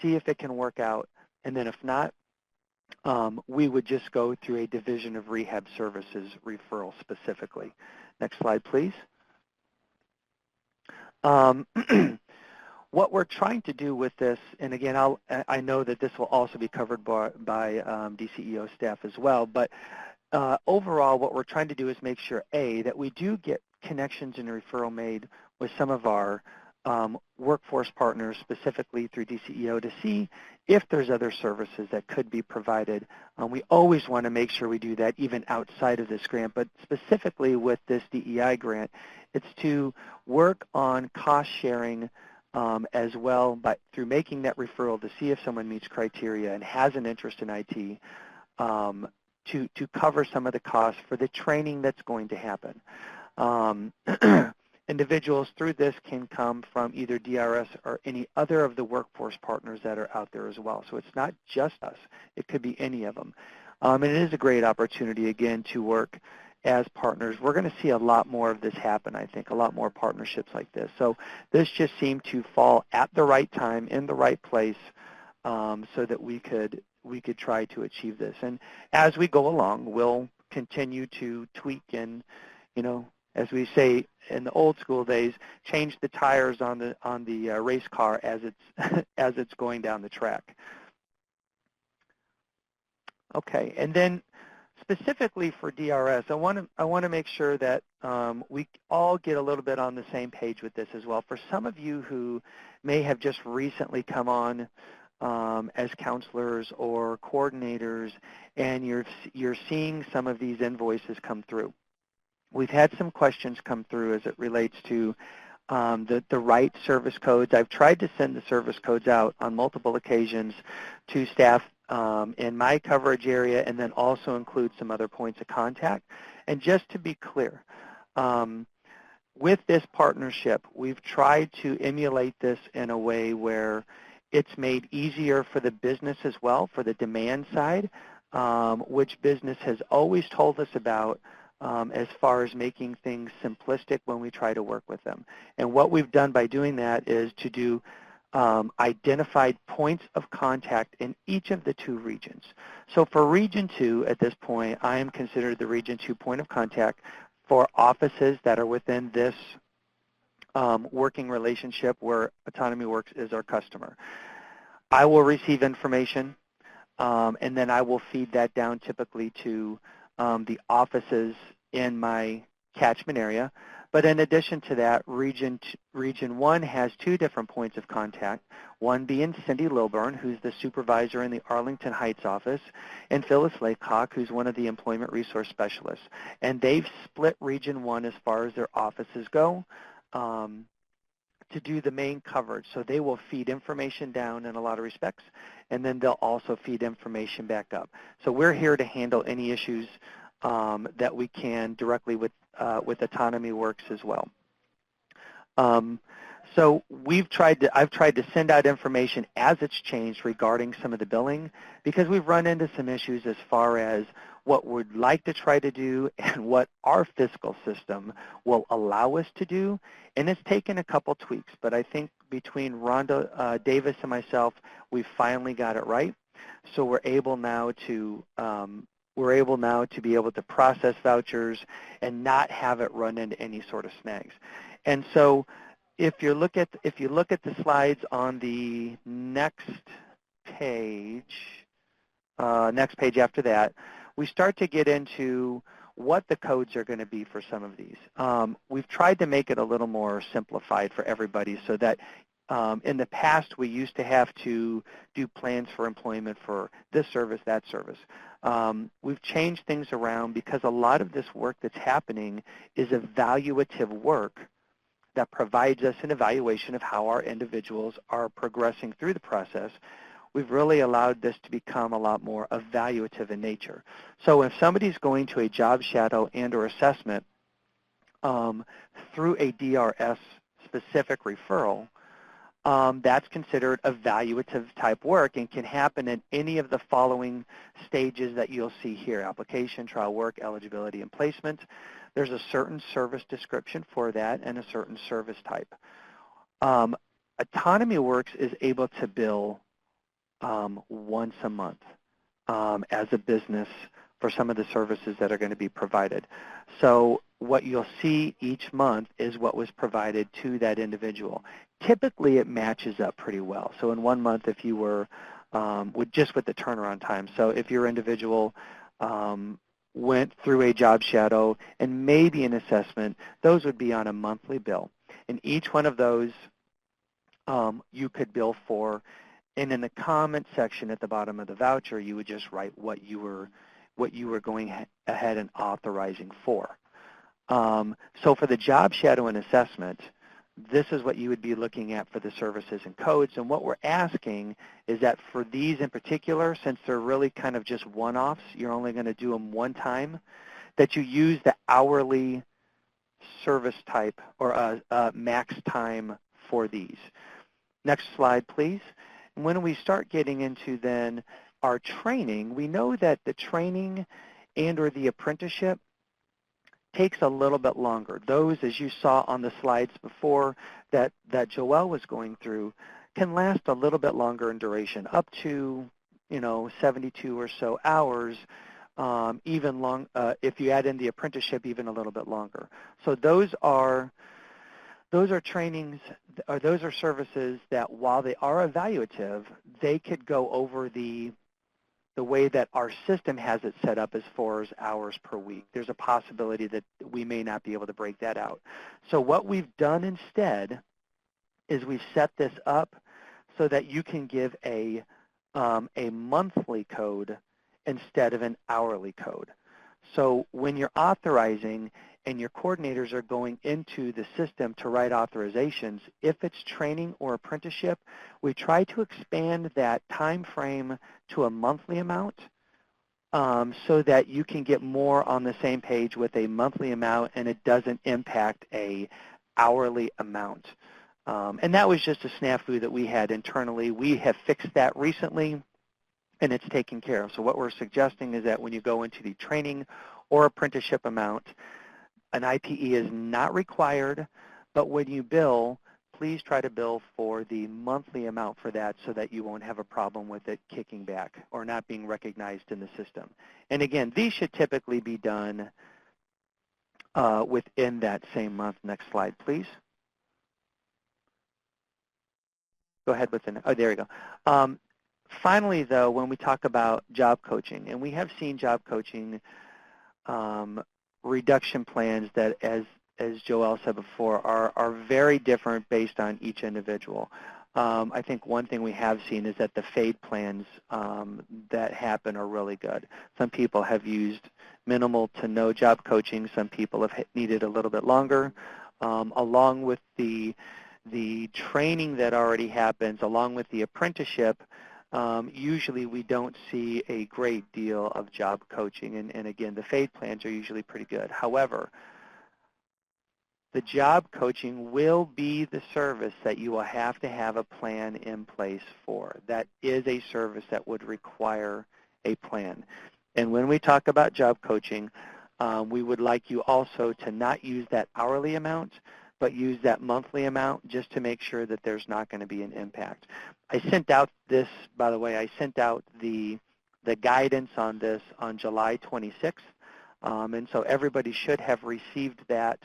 see if it can work out, and then if not, we would just go through a Division of Rehab Services referral specifically. Next slide, please. What we're trying to do with this, and again, I know that this will also be covered by DCEO staff as well, but overall what we're trying to do is make sure, A, that we do get connections and referral made with some of our workforce partners, specifically through DCEO, to see if there's other services that could be provided. We always want to make sure we do that even outside of this grant, but specifically with this DEI grant, it's to work on cost sharing as well through making that referral to see if someone meets criteria and has an interest in IT to cover some of the costs for the training that's going to happen. Individuals through this can come from either DRS or any other of the workforce partners that are out there as well. So it's not just us. It could be any of them. And it is a great opportunity, again, to work as partners. We're going to see a lot more of this happen, I think, a lot more partnerships like this. So this just seemed to fall at the right time, in the right place, so that we could try to achieve this. And as we go along, we'll continue to tweak and, as we say in the old school days, change the tires on the race car as it's going down the track. Okay, and then specifically for DRS, I want to make sure that we all get a little bit on the same page with this as well. For some of you who may have just recently come on as counselors or coordinators, and you're seeing some of these invoices come through. We've had some questions come through as it relates to the right service codes. I've tried to send the service codes out on multiple occasions to staff in my coverage area, and then also include some other points of contact. And just to be clear, with this partnership, we've tried to emulate this in a way where it's made easier for the business as well, for the demand side, which business has always told us about as far as making things simplistic when we try to work with them. And what we've done by doing that is to do identified points of contact in each of the 2 regions. So for Region 2, at this point, I am considered the Region 2 point of contact for offices that are within this working relationship where AutonomyWorks is our customer. I will receive information, and then I will feed that down typically to the offices in my catchment area. But in addition to that, Region 1 has 2 different points of contact, one being Cindy Lilburn, who's the supervisor in the Arlington Heights office, and Phyllis Laycock, who's one of the employment resource specialists. And they've split Region 1 as far as their offices go to do the main coverage. So they will feed information down in a lot of respects, and then they'll also feed information back up. So we're here to handle any issues that we can directly with AutonomyWorks as well. So I've tried to send out information as it's changed regarding some of the billing, because we've run into some issues as far as what we'd like to try to do and what our fiscal system will allow us to do. And it's taken a couple tweaks, but I think between Rhonda Davis and myself, we finally got it right. So we're able now to be able to process vouchers and not have it run into any sort of snags. And so if you look at the slides on the next page after that, we start to get into what the codes are going to be for some of these. We've tried to make it a little more simplified for everybody, so that in the past we used to have to do plans for employment for this service, that service. We've changed things around because a lot of this work that's happening is evaluative work that provides us an evaluation of how our individuals are progressing through the process. We've really allowed this to become a lot more evaluative in nature. So if somebody's going to a job shadow and or assessment through a DRS specific referral, that's considered evaluative type work and can happen in any of the following stages that you'll see here: application, trial work, eligibility, and placement. There's a certain service description for that and a certain service type. AutonomyWorks is able to bill once a month as a business for some of the services that are going to be provided. So what you'll see each month is what was provided to that individual. Typically it matches up pretty well. So in 1 month, if you were with the turnaround time, so if your individual went through a job shadow and maybe an assessment, those would be on a monthly bill. And each one of those you could bill for, and in the comment section at the bottom of the voucher, you would just write what you were going ahead and authorizing for. So for the job shadow and assessment, this is what you would be looking at for the services and codes. And what we're asking is that for these in particular, since they're really kind of just one-offs, you're only going to do them one time, that you use the hourly service type or max time for these. Next slide, please. And when we start getting into then our training, we know that the training and or the apprenticeship takes a little bit longer. Those, as you saw on the slides before that Joelle was going through, can last a little bit longer in duration, up to 72 or so hours, even long if you add in the apprenticeship, even a little bit longer. So those are trainings, or those are services that, while they are evaluative, they could go over the way that our system has it set up as far as hours per week. There's a possibility that we may not be able to break that out. So what we've done instead is we've set this up so that you can give a monthly code instead of an hourly code. So when you're authorizing and your coordinators are going into the system to write authorizations, if it's training or apprenticeship, we try to expand that time frame to a monthly amount so that you can get more on the same page with a monthly amount and it doesn't impact a hourly amount. And that was just a snafu that we had internally. We have fixed that recently and it's taken care of. So what we're suggesting is that when you go into the training or apprenticeship amount, an IPE is not required, but when you bill, please try to bill for the monthly amount for that so that you won't have a problem with it kicking back or not being recognized in the system. And again, these should typically be done within that same month. Next slide, please. Go ahead with the, oh, there we go. Finally, though, when we talk about job coaching, and we have seen job coaching reduction plans that, as as Joelle said before, are very different based on each individual. I think one thing we have seen is that the fade plans that happen are really good. Some people have used minimal to no job coaching. Some people have needed a little bit longer. Along with the training that already happens, along with the apprenticeship, usually we don't see a great deal of job coaching. And again, the fade plans are usually pretty good. However, the job coaching will be the service that you will have to have a plan in place for. That is a service that would require a plan. And when we talk about job coaching, we would like you also to not use that hourly amount, but use that monthly amount just to make sure that there's not going to be an impact. I sent out this, by the way, I sent out the guidance on this on July 26th, and so everybody should have received that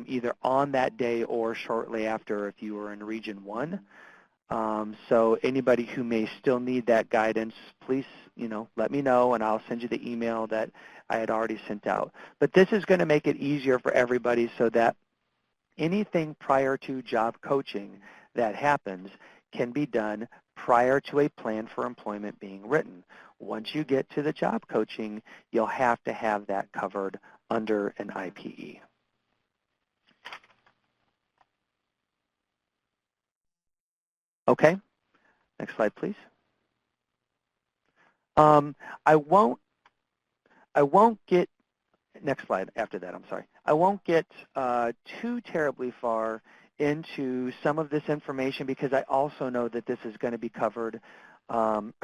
either on that day or shortly after if you were in Region 1. So anybody who may still need that guidance, please, let me know, and I'll send you the email that I had already sent out. But this is going to make it easier for everybody so that anything prior to job coaching that happens can be done prior to a plan for employment being written. Once you get to the job coaching, you'll have to have that covered under an IPE. Okay, next slide, please. I won't get, next slide after that, I'm sorry. I won't get too terribly far into some of this information because I also know that this is going to be covered when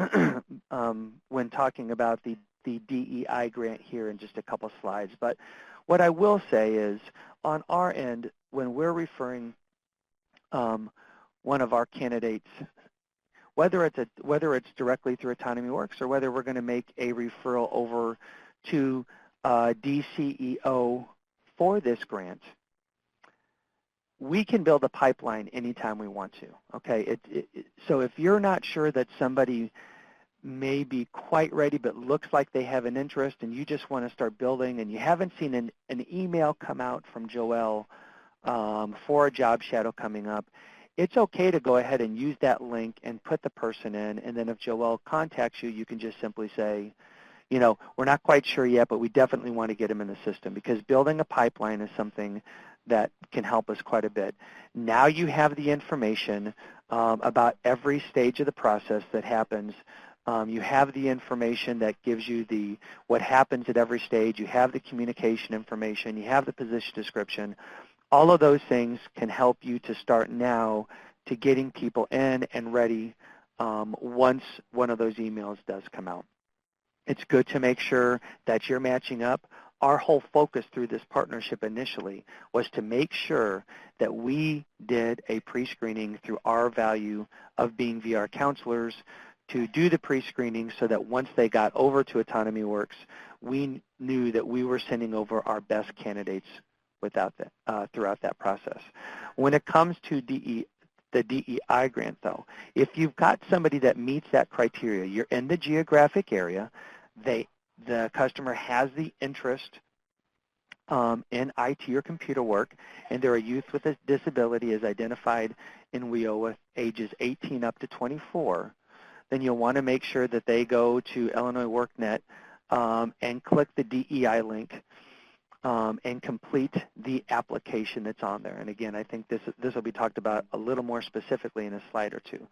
talking about the DEI grant here in just a couple slides. But what I will say is on our end, when we're referring one of our candidates, whether it's directly through AutonomyWorks or whether we're going to make a referral over to DCEO for this grant, we can build a pipeline anytime we want to. Okay, so if you're not sure that somebody may be quite ready but looks like they have an interest and you just want to start building and you haven't seen an email come out from Joelle for a job shadow coming up, it's okay to go ahead and use that link and put the person in, and then if Joelle contacts you, you can just simply say, we're not quite sure yet, but we definitely want to get them in the system, because building a pipeline is something that can help us quite a bit. Now you have the information about every stage of the process that happens. You have the information that gives you what happens at every stage. You have the communication information. You have the position description. All of those things can help you to start now to getting people in and ready once one of those emails does come out. It's good to make sure that you're matching up. Our whole focus through this partnership initially was to make sure that we did a pre-screening through our value of being VR counselors to do the pre-screening so that once they got over to AutonomyWorks, we knew that we were sending over our best candidates throughout that process. When it comes to the DEI grant, though, if you've got somebody that meets that criteria, you're in the geographic area, the customer has the interest in IT or computer work, and they're a youth with a disability as identified in WIOA ages 18 up to 24, then you'll want to make sure that they go to Illinois WorkNet and click the DEI link and complete the application that's on there. And again, I think this will be talked about a little more specifically in a slide or two.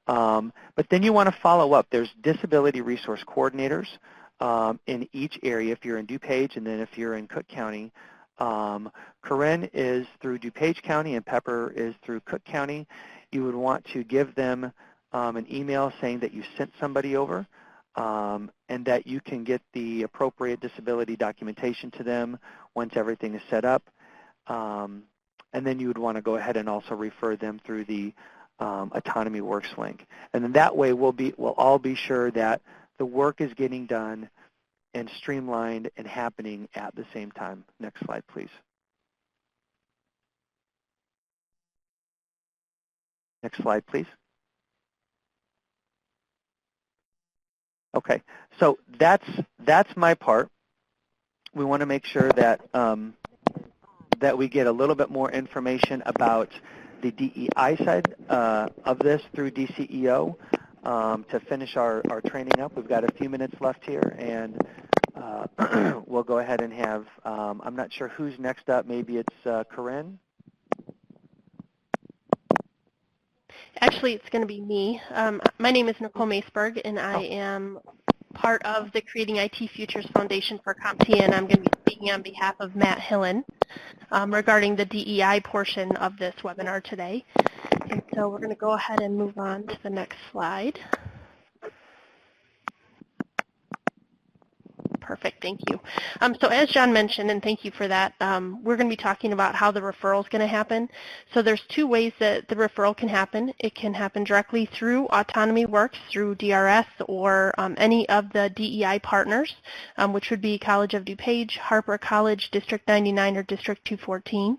But then you want to follow up. There's disability resource coordinators in each area if you're in DuPage, and then if you're in Cook County. Corinne is through DuPage County and Pepper is through Cook County. You would want to give them an email saying that you sent somebody over and that you can get the appropriate disability documentation to them once everything is set up. And then you would want to go ahead and also refer them through the AutonomyWorks link. And then that way we'll all be sure that the work is getting done and streamlined and happening at the same time. Next slide, please. Next slide, please. Okay, so that's my part. We want to make sure that that we get a little bit more information about the DEI side of this through DCEO to finish our training up. We've got a few minutes left here, and we'll go ahead and have, I'm not sure who's next up. Maybe it's Corinne?
Actually, it's going to be me. My name is Nicole Mossberg, and I am part of the Creating IT Futures Foundation for CompTIA, and I'm going to be speaking on behalf of Matt Hillen regarding the DEI portion of this webinar today. And so we're going to go ahead and move on to the next slide. Perfect, thank you. So as John mentioned, and thank you for that, we're going to be talking about how the referral is going to happen. So there's two ways that the referral can happen. It can happen directly through AutonomyWorks, through DRS, or any of the DEI partners, which would be College of DuPage, Harper College, District 99, or District 214.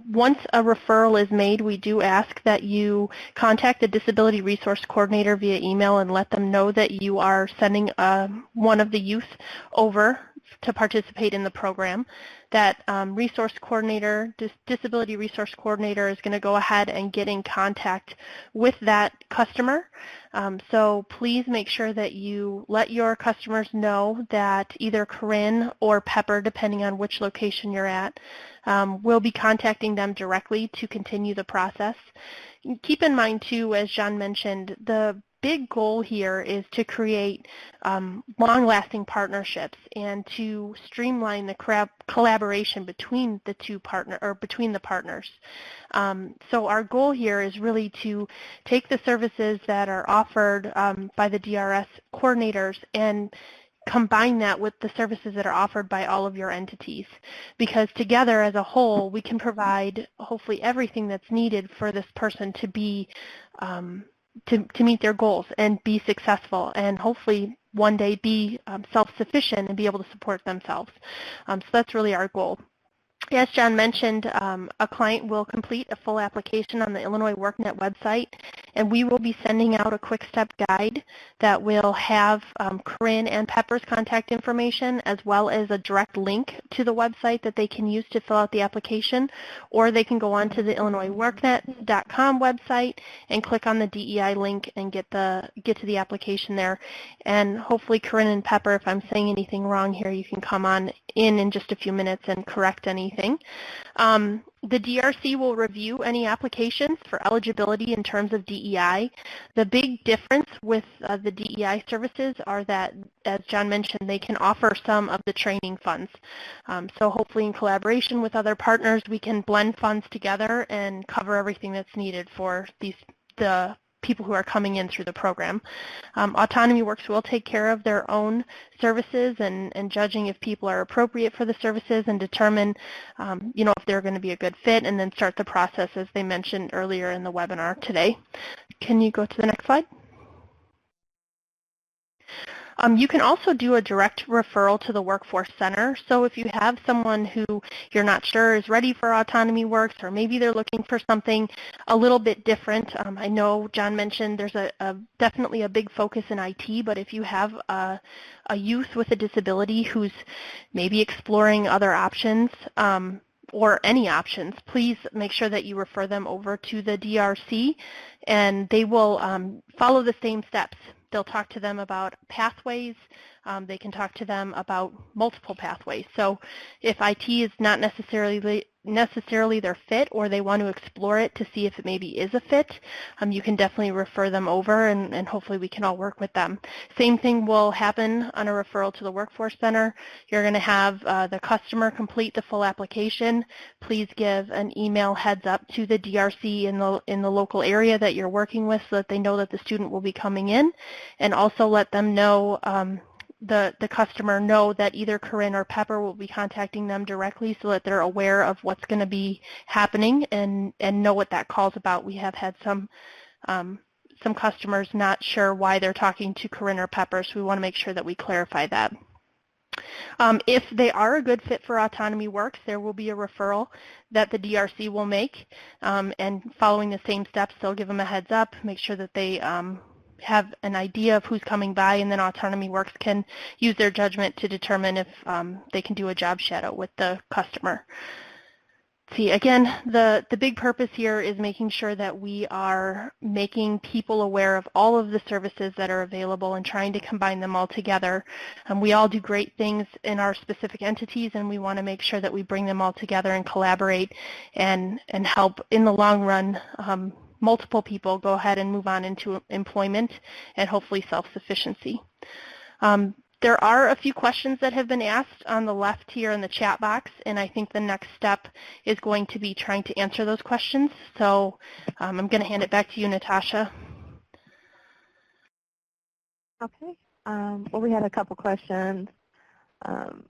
Once a referral is made, we do ask that you contact the Disability Resource Coordinator via email and let them know that you are sending one of the youth over to participate in the program. That resource coordinator, Disability Resource Coordinator, is going to go ahead and get in contact with that customer. So please make sure that you let your customers know that either Corinne or Pepper, depending on which location you're at, will be contacting them directly to continue the process. Keep in mind, too, as John mentioned, the big goal here is to create long-lasting partnerships and to streamline the collaboration between the between the partners. So our goal here is really to take the services that are offered by the DRS coordinators and combine that with the services that are offered by all of your entities, because together as a whole we can provide hopefully everything that's needed for this person to be to meet their goals and be successful, and hopefully one day be self-sufficient and be able to support themselves. So that's really our goal. As John mentioned, a client will complete a full application on the Illinois WorkNet website, and we will be sending out a quick step guide that will have Corinne and Pepper's contact information, as well as a direct link to the website that they can use to fill out the application, or they can go on to the IllinoisWorkNet.com website and click on the DEI link and get to the application there. And hopefully Corinne and Pepper, if I'm saying anything wrong here, you can come on in just a few minutes and correct anything. The DRC will review any applications for eligibility in terms of DEI. The big difference with the DEI services are that, as John mentioned, they can offer some of the training funds. So hopefully in collaboration with other partners, we can blend funds together and cover everything that's needed for the people who are coming in through the program. AutonomyWorks will take care of their own services and judging if people are appropriate for the services and determine if they're going to be a good fit, and then start the process as they mentioned earlier in the webinar today. Can you go to the next slide? You can also do a direct referral to the Workforce Center. So if you have someone who you're not sure is ready for AutonomyWorks, or maybe they're looking for something a little bit different. I know John mentioned there's definitely a big focus in IT, but if you have a youth with a disability who's maybe exploring other options, or any options, please make sure that you refer them over to the DRC, and they will follow the same steps. They'll talk to them about pathways. They can talk to them about multiple pathways. So if IT is not necessarily their fit, or they want to explore it to see if it maybe is a fit, you can definitely refer them over, and hopefully we can all work with them. Same thing will happen on a referral to the Workforce Center. You're going to have the customer complete the full application. Please give an email heads up to the DRC in the local area that you're working with, so that they know that the student will be coming in, and also let them know the customer know that either Corinne or Pepper will be contacting them directly, so that they're aware of what's going to be happening and know what that call's about. We have had some customers not sure why they're talking to Corinne or Pepper, so we want to make sure that we clarify that. If they are a good fit for AutonomyWorks, there will be a referral that the DRC will make, and following the same steps, they'll give them a heads up, make sure that they have an idea of who's coming by, and then AutonomyWorks can use their judgment to determine if they can do a job shadow with the customer. see, again, the big purpose here is making sure that we are making people aware of all of the services that are available and trying to combine them all together. We all do great things in our specific entities, and we want to make sure that we bring them all together and collaborate and help in the long run multiple people go ahead and move on into employment and hopefully self-sufficiency. There are a few questions that have been asked on the left here in the chat box, and I think the next step is going to be trying to answer those questions. So I'm going to hand it back to you, Natasha.
Okay. Well, we had a couple questions, and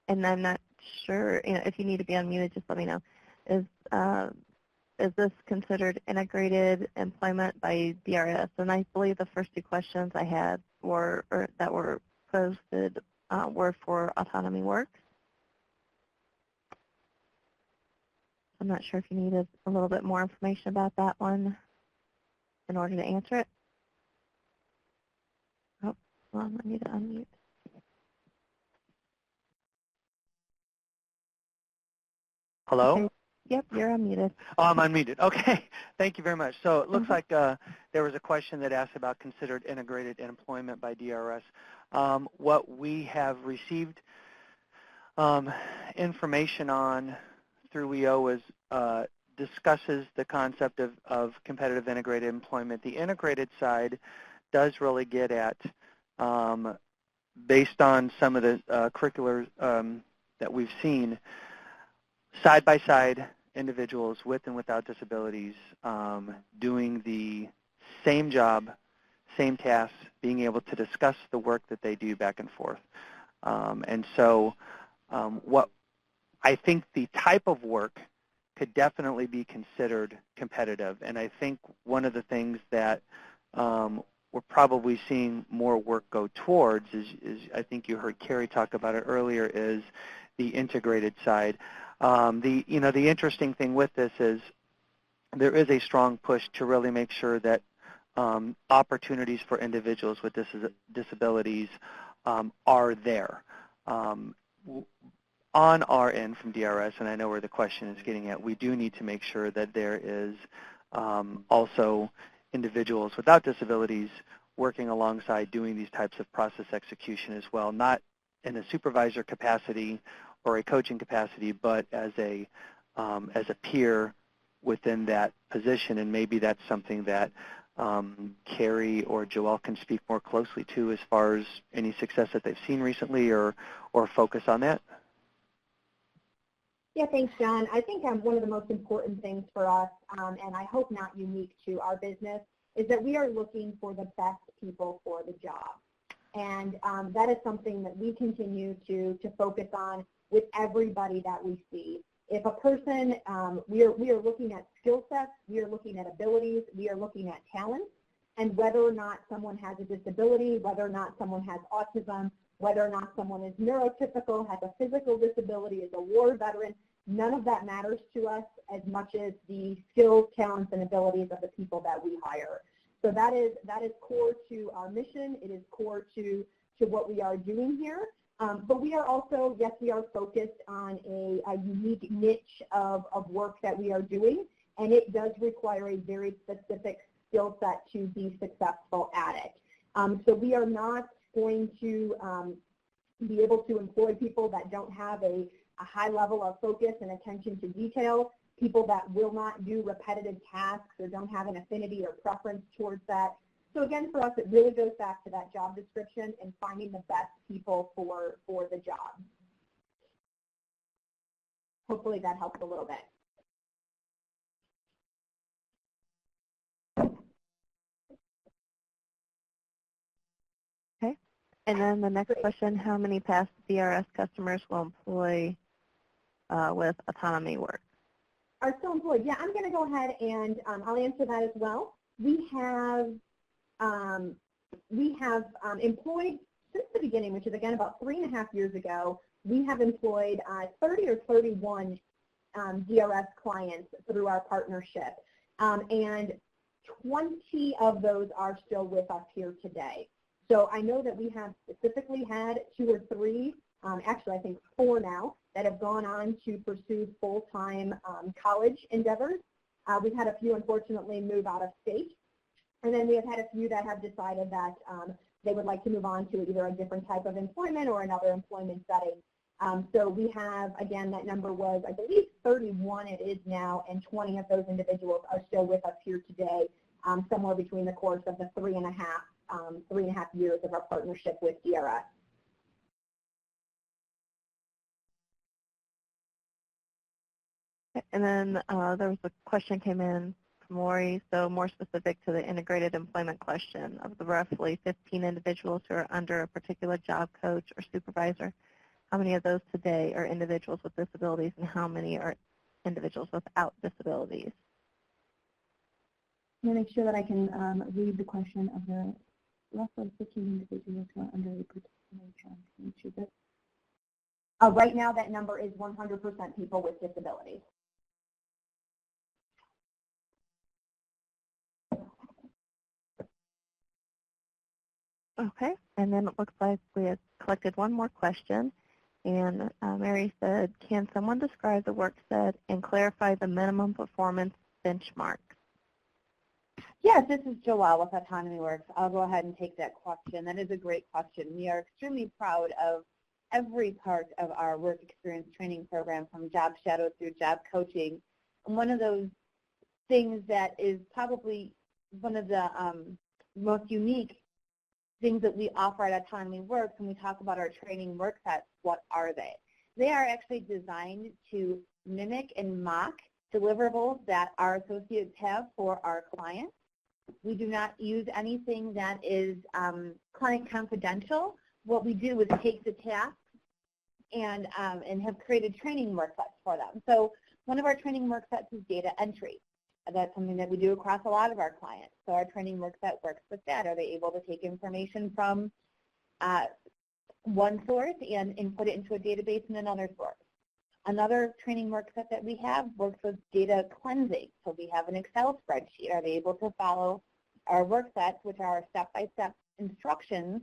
I'm not sure, if you need to be unmuted, just let me know. Is this considered integrated employment by DRS? And I believe the first two questions I had that were posted were for AutonomyWorks. I'm not sure if you needed a little bit more information about that one in order to answer it. Oh, well, I need to unmute.
Hello?
Okay. Yep, you're unmuted.
Oh, I'm unmuted. Okay. Thank you very much. So it looks like there was a question that asked about considered integrated employment by DRS. What we have received information on through EO is discusses the concept of competitive integrated employment. The integrated side does really get at, based on some of the curriculars that we've seen, side-by-side individuals with and without disabilities doing the same job, same tasks, being able to discuss the work that they do back and forth. And so what I think the type of work could definitely be considered competitive. And I think one of the things that we're probably seeing more work go towards is I think you heard Carrie talk about it earlier, is the integrated side. The interesting thing with this is there is a strong push to really make sure that opportunities for individuals with disabilities are there. On our end from DRS, and I know where the question is getting at, we do need to make sure that there is also individuals without disabilities working alongside doing these types of process execution as well, not in a supervisor capacity or a coaching capacity, but as a peer within that position. And maybe that's something that Carrie or Joelle can speak more closely to as far as any success that they've seen recently or focus on that.
Yeah, thanks, John. I think one of the most important things for us, and I hope not unique to our business, is that we are looking for the best people for the job. And that is something that we continue to focus on with everybody that we see. If a person, we are looking at skill sets, we are looking at abilities, we are looking at talents, and whether or not someone has a disability, whether or not someone has autism, whether or not someone is neurotypical, has a physical disability, is a war veteran, none of that matters to us as much as the skills, talents, and abilities of the people that we hire. So that is core to our mission. It is core to what we are doing here. But we are also, yes, we are focused on a unique niche of work that we are doing, and it does require a very specific skill set to be successful at it. So we are not going to be able to employ people that don't have a high level of focus and attention to detail, people that will not do repetitive tasks or don't have an affinity or preference towards that. So again, for us, it really goes back to that job description and finding the best people for the job. Hopefully that helps a little bit.
Okay. And then the next question, how many past DRS customers will employ with AutonomyWorks?
Are still employed? Yeah, I'm going to go ahead and I'll answer that as well. We have employed since the beginning, which is again about 3.5 years ago. We have employed 30 or 31 DRS clients through our partnership, and 20 of those are still with us here today. So I know that we have specifically had 2 or 3 actually I think 4 now, that have gone on to pursue full-time college endeavors. We've had a few, unfortunately, move out of state. And then we have had a few that have decided that they would like to move on to either a different type of employment or another employment setting. So we have, again, that number was, I believe, 31 it is now, and 20 of those individuals are still with us here today, somewhere between the course of the 3.5 years of our partnership with DRS.
And then there was a question came in from Lori, so more specific to the integrated employment question. Of the roughly 15 individuals who are under a particular job coach or supervisor, how many of those today are individuals with disabilities, and how many are individuals without disabilities?
I'm going to make sure that I can read the question of the roughly 15 individuals who are under a particular job coach. Is it?
Right now, that number is 100% people with disabilities.
Okay, and then it looks like we have collected one more question. And Mary said, can someone describe the work set and clarify the minimum performance benchmark?
Yes, this is Joelle with AutonomyWorks. I'll go ahead and take that question. That is a great question. We are extremely proud of every part of our work experience training program, from job shadow through job coaching. And one of those things that is probably one of the most unique things that we offer at AutonomyWorks when we talk about our training work sets, what are they? They are actually designed to mimic and mock deliverables that our associates have for our clients. We do not use anything that is client confidential. What we do is take the tasks and have created training work sets for them. So one of our training work sets is data entry. That's something that we do across a lot of our clients. So our training work set works with that. Are they able to take information from one source and input it into a database in another source? Another training work set that we have works with data cleansing. So we have an Excel spreadsheet. Are they able to follow our work sets, which are step-by-step instructions,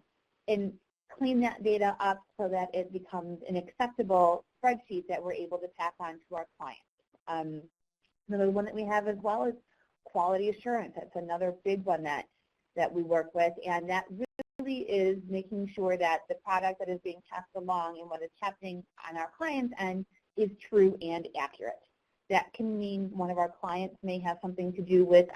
and clean that data up so that it becomes an acceptable spreadsheet that we're able to pass on to our clients. Another one that we have as well is quality assurance. That's another big one that we work with, and that really is making sure that the product that is being passed along and what is happening on our clients' end is true and accurate. That can mean one of our clients may have something to do with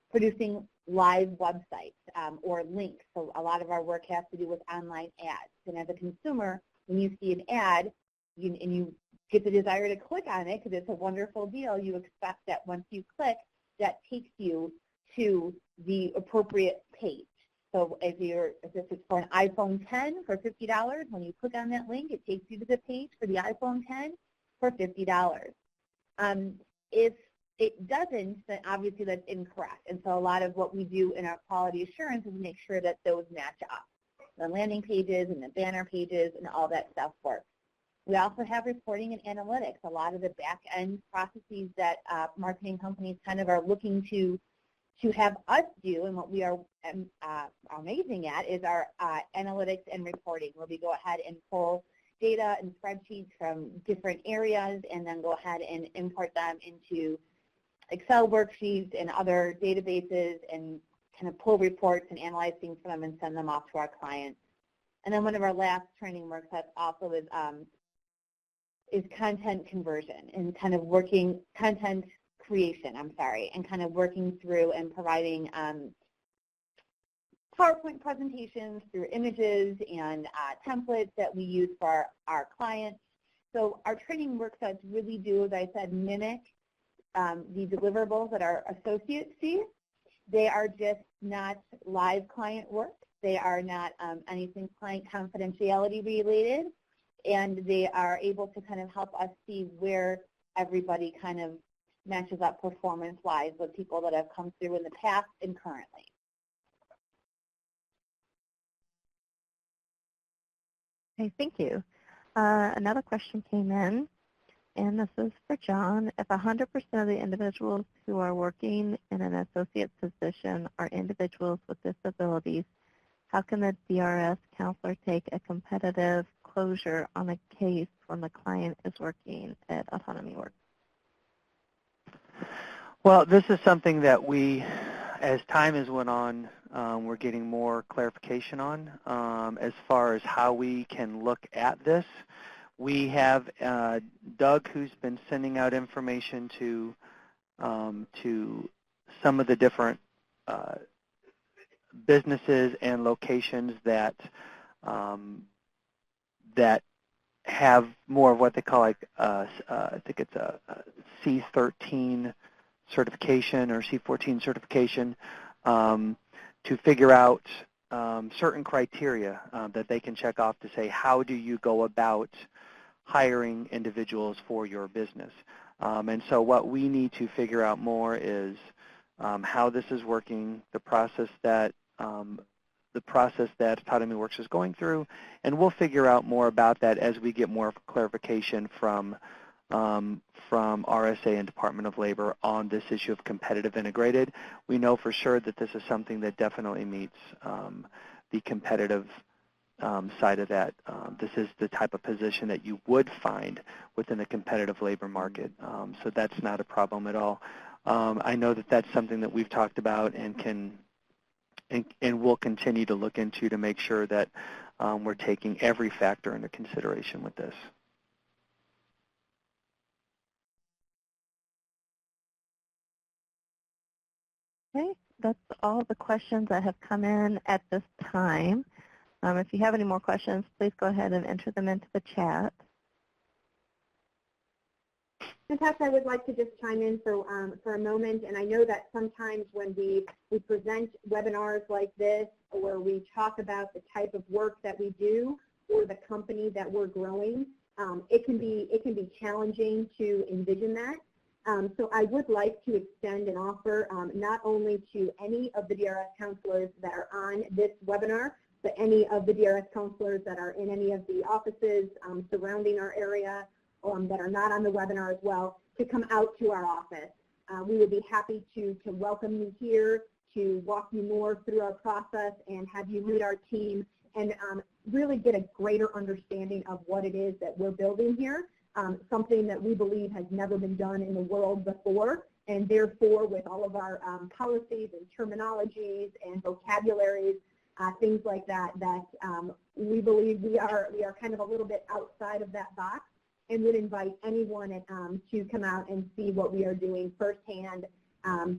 producing live websites or links. So a lot of our work has to do with online ads. And as a consumer, when you see an ad and you get the desire to click on it because it's a wonderful deal, you expect that once you click, that takes you to the appropriate page. So if it's for an iPhone 10 for $50, when you click on that link, it takes you to the page for the iPhone 10 for $50. If it doesn't, then obviously that's incorrect. And so a lot of what we do in our quality assurance is make sure that those match up. The landing pages and the banner pages and all that stuff works. We also have reporting and analytics. A lot of the back-end processes that marketing companies kind of are looking to have us do, and what we are amazing at, is our analytics and reporting, where we go ahead and pull data and spreadsheets from different areas and then go ahead and import them into Excel worksheets and other databases and kind of pull reports and analyze things from them and send them off to our clients. And then one of our last training work sets also is content conversion and kind of content creation, and kind of working through and providing PowerPoint presentations through images and templates that we use for our clients. So our training work sets really do, as I said, mimic the deliverables that our associates see. They are just not live client work. They are not anything client confidentiality related, and they are able to kind of help us see where everybody kind of matches up performance-wise with people that have come through in the past and currently.
Okay, thank you. Another question came in, and this is for John. If 100% of the individuals who are working in an associate position are individuals with disabilities, how can the DRS counselor take a competitive closure on a case when the client is working at AutonomyWorks?
Well, this is something that we, as time has went on, we're getting more clarification on as far as how we can look at this. We have Doug, who's been sending out information to some of the different businesses and locations that that have more of what they call like I think it's a C13 certification or C14 certification to figure out certain criteria that they can check off to say, how do you go about hiring individuals for your business? And so what we need to figure out more is how this is working, the process that AutonomyWorks is going through, and we'll figure out more about that as we get more clarification from RSA and Department of Labor on this issue of competitive integrated. We know for sure that this is something that definitely meets the competitive side of that. This is the type of position that you would find within the competitive labor market, so that's not a problem at all. I know that that's something that we've talked about and we'll continue to look into to make sure that we're taking every factor into consideration with this.
Okay, that's all the questions that have come in at this time. If you have any more questions, please go ahead and enter them into the chat.
Natasha, I would like to just chime in for a moment, and I know that sometimes when we present webinars like this, or we talk about the type of work that we do or the company that we're growing, it can be challenging to envision that. So I would like to extend an offer not only to any of the DRS counselors that are on this webinar, but any of the DRS counselors that are in any of the offices surrounding our area that are not on the webinar as well, to come out to our office. We would be happy to welcome you here, to walk you more through our process and have you meet our team and really get a greater understanding of what it is that we're building here, something that we believe has never been done in the world before, and therefore with all of our policies and terminologies and vocabularies, things like that, we believe we are kind of a little bit outside of that box, and would invite anyone to come out and see what we are doing firsthand.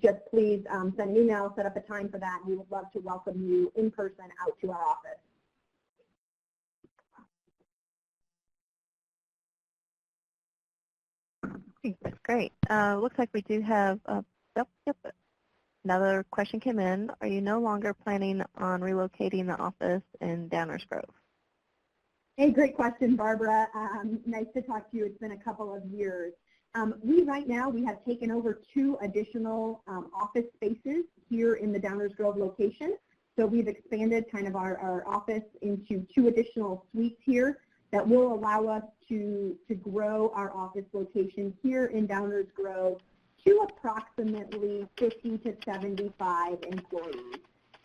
Just please send an email, set up a time for that, and we would love to welcome you in person out to our office.
That's great. Looks like we do have another question came in. Are you no longer planning on relocating the office in Downers Grove?
Hey, great question, Barbara. Nice to talk to you. It's been a couple of years. Right now, we have taken over 2 additional office spaces here in the Downers Grove location. So we've expanded kind of our office into 2 additional suites here that will allow us to grow our office location here in Downers Grove to approximately 50 to 75 employees.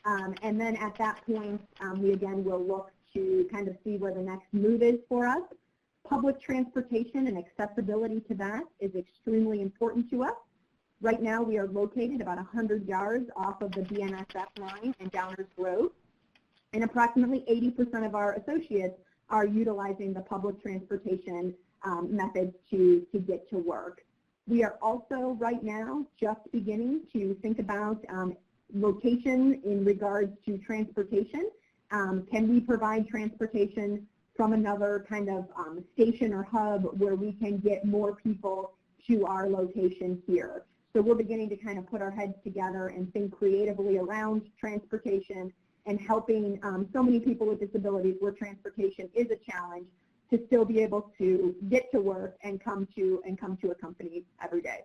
And then at that point, we again will look to kind of see where the next move is for us. Public transportation and accessibility to that is extremely important to us. Right now, we are located about 100 yards off of the BNSF line in Downers Grove, and approximately 80% of our associates are utilizing the public transportation methods to get to work. We are also right now just beginning to think about location in regards to transportation. Can we provide transportation from another kind of station or hub where we can get more people to our location here? So we're beginning to kind of put our heads together and think creatively around transportation and helping so many people with disabilities where transportation is a challenge to still be able to get to work and come to a company every day.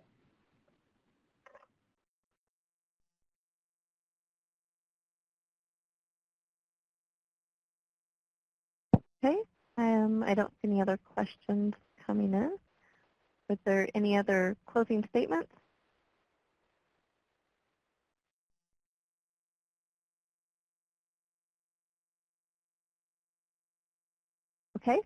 Okay, I don't see any other questions coming in. Is there any other closing statements? Okay.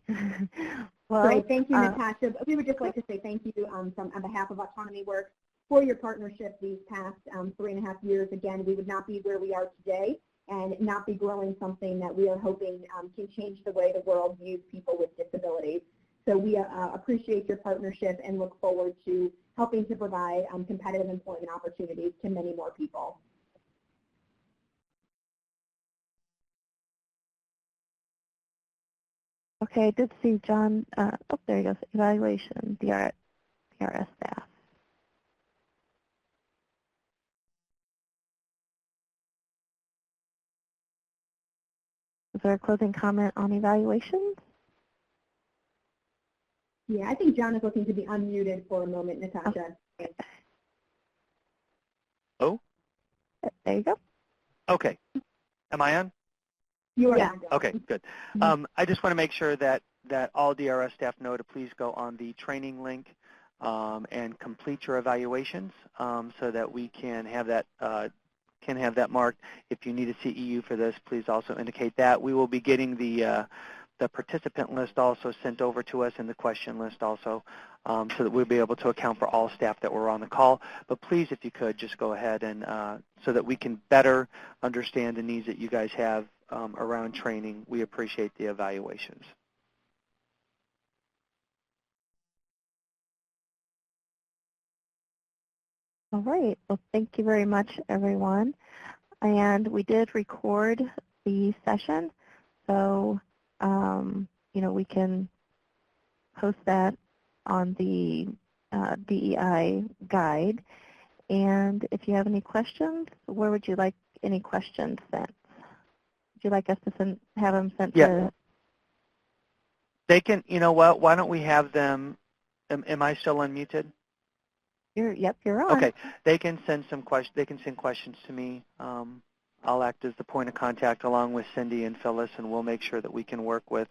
Well,
Great. Thank you, Natasha. We would just like to say thank you on behalf of AutonomyWorks for your partnership these past 3.5 years. Again, we would not be where we are today and not be growing something that we are hoping can change the way the world views people with disabilities. So we appreciate your partnership and look forward to helping to provide competitive employment opportunities to many more people.
okay, I did see John. Oh, there he goes. Evaluation, DRS staff. Is there a closing comment on evaluations?
Yeah, I think John is looking to be unmuted for a moment, Natasha.
Oh?
There you go.
Okay. Am I on?
You are.
Yeah.
on, John.
Okay, good. I just want to make sure that all DRS staff know to please go on the training link and complete your evaluations so that we can have that marked. If you need a CEU for this, please also indicate that. We will be getting the participant list also sent over to us and the question list also so that we'll be able to account for all staff that were on the call. But please, if you could, just go ahead and so that we can better understand the needs that you guys have around training. We appreciate the evaluations.
All right. Well, thank you very much, everyone. And we did record the session, so we can post that on the DEI guide. And if you have any questions, where would you like any questions sent? Would you like us to have them sent to?
They can, you know what, why don't we have them, am I still unmuted?
Yep, you're on.
Okay, they can send some questions. They can send questions to me. I'll act as the point of contact along with Cindy and Phyllis, and we'll make sure that we can work with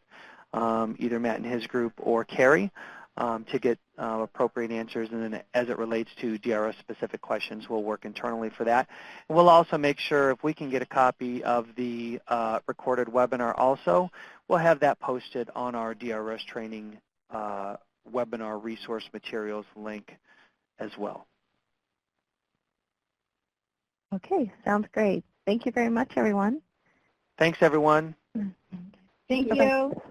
either Matt and his group or Carrie to get appropriate answers. And then as it relates to DRS-specific questions, we'll work internally for that. And we'll also make sure if we can get a copy of the recorded webinar also, we'll have that posted on our DRS training webinar resource materials link as well.
Okay, sounds great. Thank you very much, everyone.
Thanks, everyone.
Thank
Bye-bye.
you.